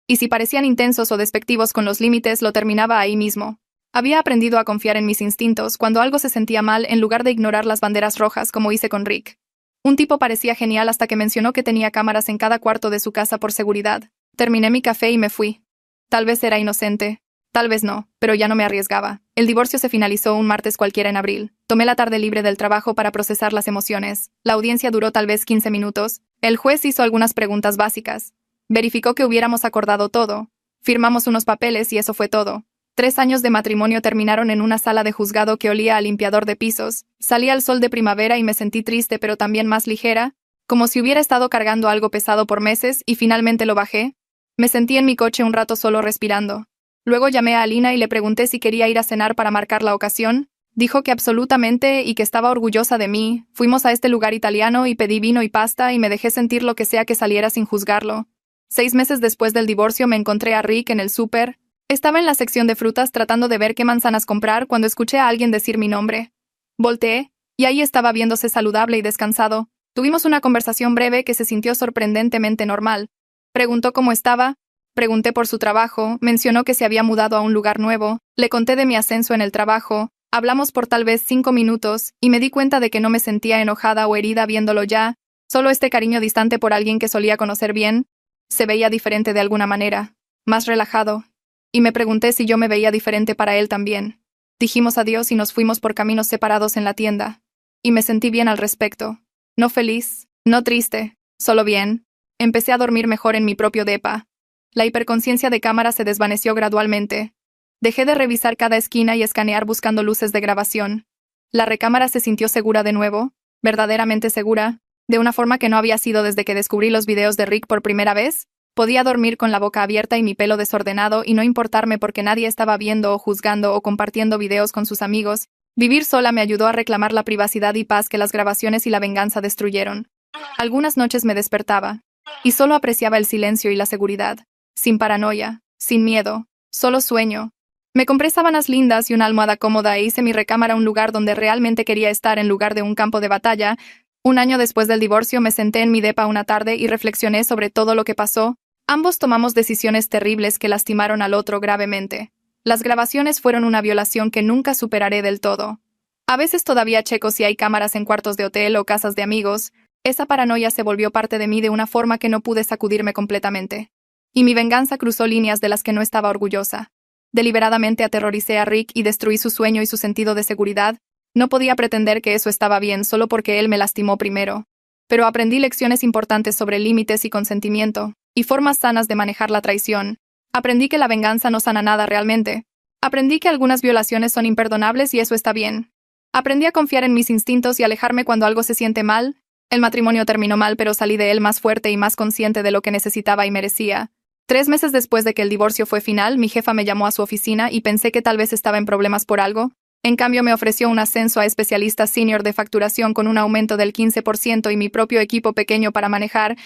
Y si parecían intensos o despectivos con los límites, lo terminaba ahí mismo. Había aprendido a confiar en mis instintos cuando algo se sentía mal en lugar de ignorar las banderas rojas como hice con Rick. Un tipo parecía genial hasta que mencionó que tenía cámaras en cada cuarto de su casa por seguridad. Terminé mi café y me fui. Tal vez era inocente. Tal vez no, pero ya no me arriesgaba. El divorcio se finalizó un martes cualquiera en abril. Tomé la tarde libre del trabajo para procesar las emociones. La audiencia duró tal vez 15 minutos. El juez hizo algunas preguntas básicas. Verificó que hubiéramos acordado todo. Firmamos unos papeles y eso fue todo. 3 años de matrimonio terminaron en una sala de juzgado que olía a limpiador de pisos. Salí al sol de primavera y me sentí triste pero también más ligera, como si hubiera estado cargando algo pesado por meses y finalmente lo bajé. Me sentí en mi coche un rato solo respirando. Luego llamé a Alina y le pregunté si quería ir a cenar para marcar la ocasión. Dijo que absolutamente y que estaba orgullosa de mí. Fuimos a este lugar italiano y pedí vino y pasta y me dejé sentir lo que sea que saliera sin juzgarlo. 6 meses después del divorcio me encontré a Rick en el súper. Estaba en la sección de frutas tratando de ver qué manzanas comprar cuando escuché a alguien decir mi nombre. Volteé, y ahí estaba viéndose saludable y descansado. Tuvimos una conversación breve que se sintió sorprendentemente normal. Preguntó cómo estaba. Pregunté por su trabajo, mencionó que se había mudado a un lugar nuevo, le conté de mi ascenso en el trabajo, hablamos por tal vez 5 minutos, y me di cuenta de que no me sentía enojada o herida viéndolo ya, solo este cariño distante por alguien que solía conocer bien. Se veía diferente de alguna manera, más relajado, y me pregunté si yo me veía diferente para él también. Dijimos adiós y nos fuimos por caminos separados en la tienda, y me sentí bien al respecto. No feliz, no triste, solo bien. Empecé a dormir mejor en mi propio depa. La hiperconciencia de cámara se desvaneció gradualmente. Dejé de revisar cada esquina y escanear buscando luces de grabación. La recámara se sintió segura de nuevo, verdaderamente segura, de una forma que no había sido desde que descubrí los videos de Rick por primera vez. Podía dormir con la boca abierta y mi pelo desordenado y no importarme porque nadie estaba viendo o juzgando o compartiendo videos con sus amigos. Vivir sola me ayudó a reclamar la privacidad y paz que las grabaciones y la venganza destruyeron. Algunas noches me despertaba, y solo apreciaba el silencio y la seguridad. Sin paranoia, sin miedo, solo sueño. Me compré sábanas lindas y una almohada cómoda e hice mi recámara un lugar donde realmente quería estar en lugar de un campo de batalla. Un año después del divorcio me senté en mi depa una tarde y reflexioné sobre todo lo que pasó. Ambos tomamos decisiones terribles que lastimaron al otro gravemente. Las grabaciones fueron una violación que nunca superaré del todo. A veces todavía checo si hay cámaras en cuartos de hotel o casas de amigos. Esa paranoia se volvió parte de mí de una forma que no pude sacudirme completamente. Y mi venganza cruzó líneas de las que no estaba orgullosa. Deliberadamente aterroricé a Rick y destruí su sueño y su sentido de seguridad. No podía pretender que eso estaba bien solo porque él me lastimó primero. Pero aprendí lecciones importantes sobre límites y consentimiento, y formas sanas de manejar la traición. Aprendí que la venganza no sana nada realmente. Aprendí que algunas violaciones son imperdonables y eso está bien. Aprendí a confiar en mis instintos y alejarme cuando algo se siente mal. El matrimonio terminó mal, pero salí de él más fuerte y más consciente de lo que necesitaba y merecía. 3 meses después de que el divorcio fue final, mi jefa me llamó a su oficina y pensé que tal vez estaba en problemas por algo. En cambio, me ofreció un ascenso a especialista senior de facturación con un aumento del 15% y mi propio equipo pequeño para manejar.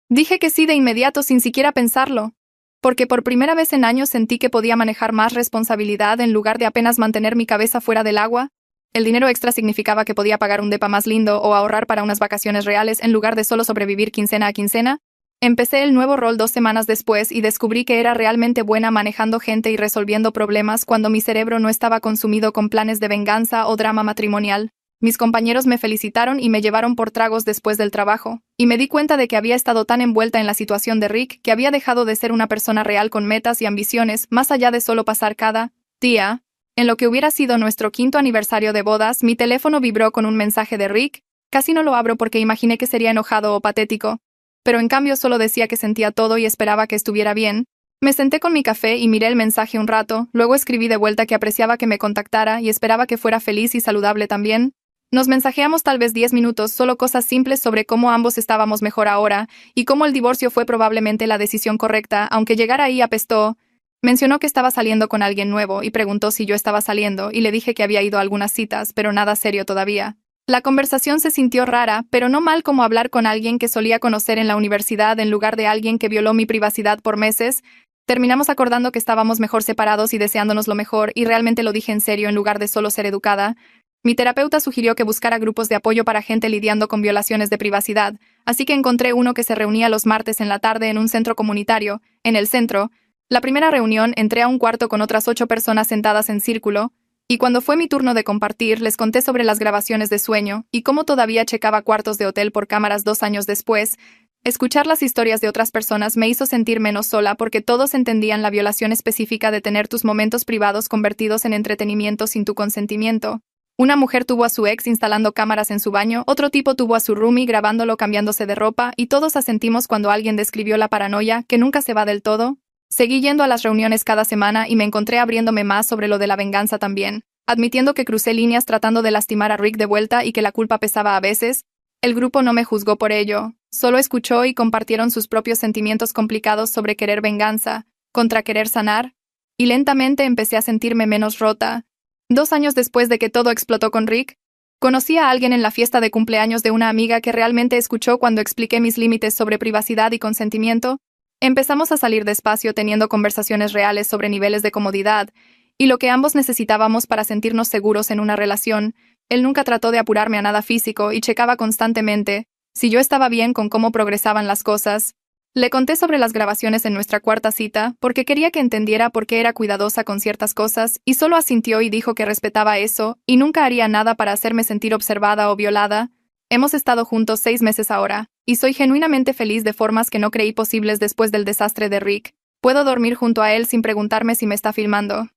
Dije que sí de inmediato sin siquiera pensarlo. Porque por primera vez en años sentí que podía manejar más responsabilidad en lugar de apenas mantener mi cabeza fuera del agua. El dinero extra significaba que podía pagar un depa más lindo o ahorrar para unas vacaciones reales en lugar de solo sobrevivir quincena a quincena. Empecé el nuevo rol 2 semanas después y descubrí que era realmente buena manejando gente y resolviendo problemas cuando mi cerebro no estaba consumido con planes de venganza o drama matrimonial. Mis compañeros me felicitaron y me llevaron por tragos después del trabajo, y me di cuenta de que había estado tan envuelta en la situación de Rick que había dejado de ser una persona real con metas y ambiciones más allá de solo pasar cada día. En lo que hubiera sido nuestro 5º aniversario de bodas, mi teléfono vibró con un mensaje de Rick. Casi no lo abro porque imaginé que sería enojado o patético, pero en cambio solo decía que sentía todo y esperaba que estuviera bien. Me senté con mi café y miré el mensaje un rato, luego escribí de vuelta que apreciaba que me contactara y esperaba que fuera feliz y saludable también. Nos mensajeamos tal vez 10 minutos, solo cosas simples sobre cómo ambos estábamos mejor ahora, y cómo el divorcio fue probablemente la decisión correcta, aunque llegar ahí apestó. Mencionó que estaba saliendo con alguien nuevo y preguntó si yo estaba saliendo, y le dije que había ido a algunas citas, pero nada serio todavía. La conversación se sintió rara, pero no mal como hablar con alguien que solía conocer en la universidad en lugar de alguien que violó mi privacidad por meses. Terminamos acordando que estábamos mejor separados y deseándonos lo mejor, y realmente lo dije en serio en lugar de solo ser educada. Mi terapeuta sugirió que buscara grupos de apoyo para gente lidiando con violaciones de privacidad, así que encontré uno que se reunía los martes en la tarde en un centro comunitario. En el centro, la primera reunión entré a un cuarto con otras 8 personas sentadas en círculo, y cuando fue mi turno de compartir, les conté sobre las grabaciones de sueño y cómo todavía checaba cuartos de hotel por cámaras 2 años después. Escuchar las historias de otras personas me hizo sentir menos sola porque todos entendían la violación específica de tener tus momentos privados convertidos en entretenimiento sin tu consentimiento. Una mujer tuvo a su ex instalando cámaras en su baño, otro tipo tuvo a su roomie grabándolo cambiándose de ropa, y todos asentimos cuando alguien describió la paranoia, que nunca se va del todo. Seguí yendo a las reuniones cada semana y me encontré abriéndome más sobre lo de la venganza también, admitiendo que crucé líneas tratando de lastimar a Rick de vuelta y que la culpa pesaba a veces. El grupo no me juzgó por ello, solo escuchó y compartieron sus propios sentimientos complicados sobre querer venganza, contra querer sanar, y lentamente empecé a sentirme menos rota. 2 años después de que todo explotó con Rick, conocí a alguien en la fiesta de cumpleaños de una amiga que realmente escuchó cuando expliqué mis límites sobre privacidad y consentimiento. Empezamos a salir despacio teniendo conversaciones reales sobre niveles de comodidad y lo que ambos necesitábamos para sentirnos seguros en una relación. Él nunca trató de apurarme a nada físico y checaba constantemente si yo estaba bien con cómo progresaban las cosas. Le conté sobre las grabaciones en nuestra 4ª cita porque quería que entendiera por qué era cuidadosa con ciertas cosas y solo asintió y dijo que respetaba eso y nunca haría nada para hacerme sentir observada o violada. Hemos estado juntos 6 meses ahora, y soy genuinamente feliz de formas que no creí posibles después del desastre de Rick. Puedo dormir junto a él sin preguntarme si me está filmando.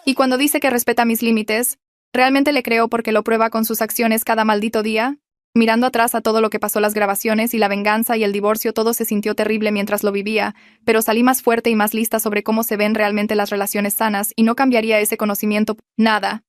Y cuando dice que respeta mis límites, realmente le creo porque lo prueba con sus acciones cada maldito día. Mirando atrás a todo lo que pasó, las grabaciones y la venganza y el divorcio, todo se sintió terrible mientras lo vivía, pero salí más fuerte y más lista sobre cómo se ven realmente las relaciones sanas y no cambiaría ese conocimiento. Nada.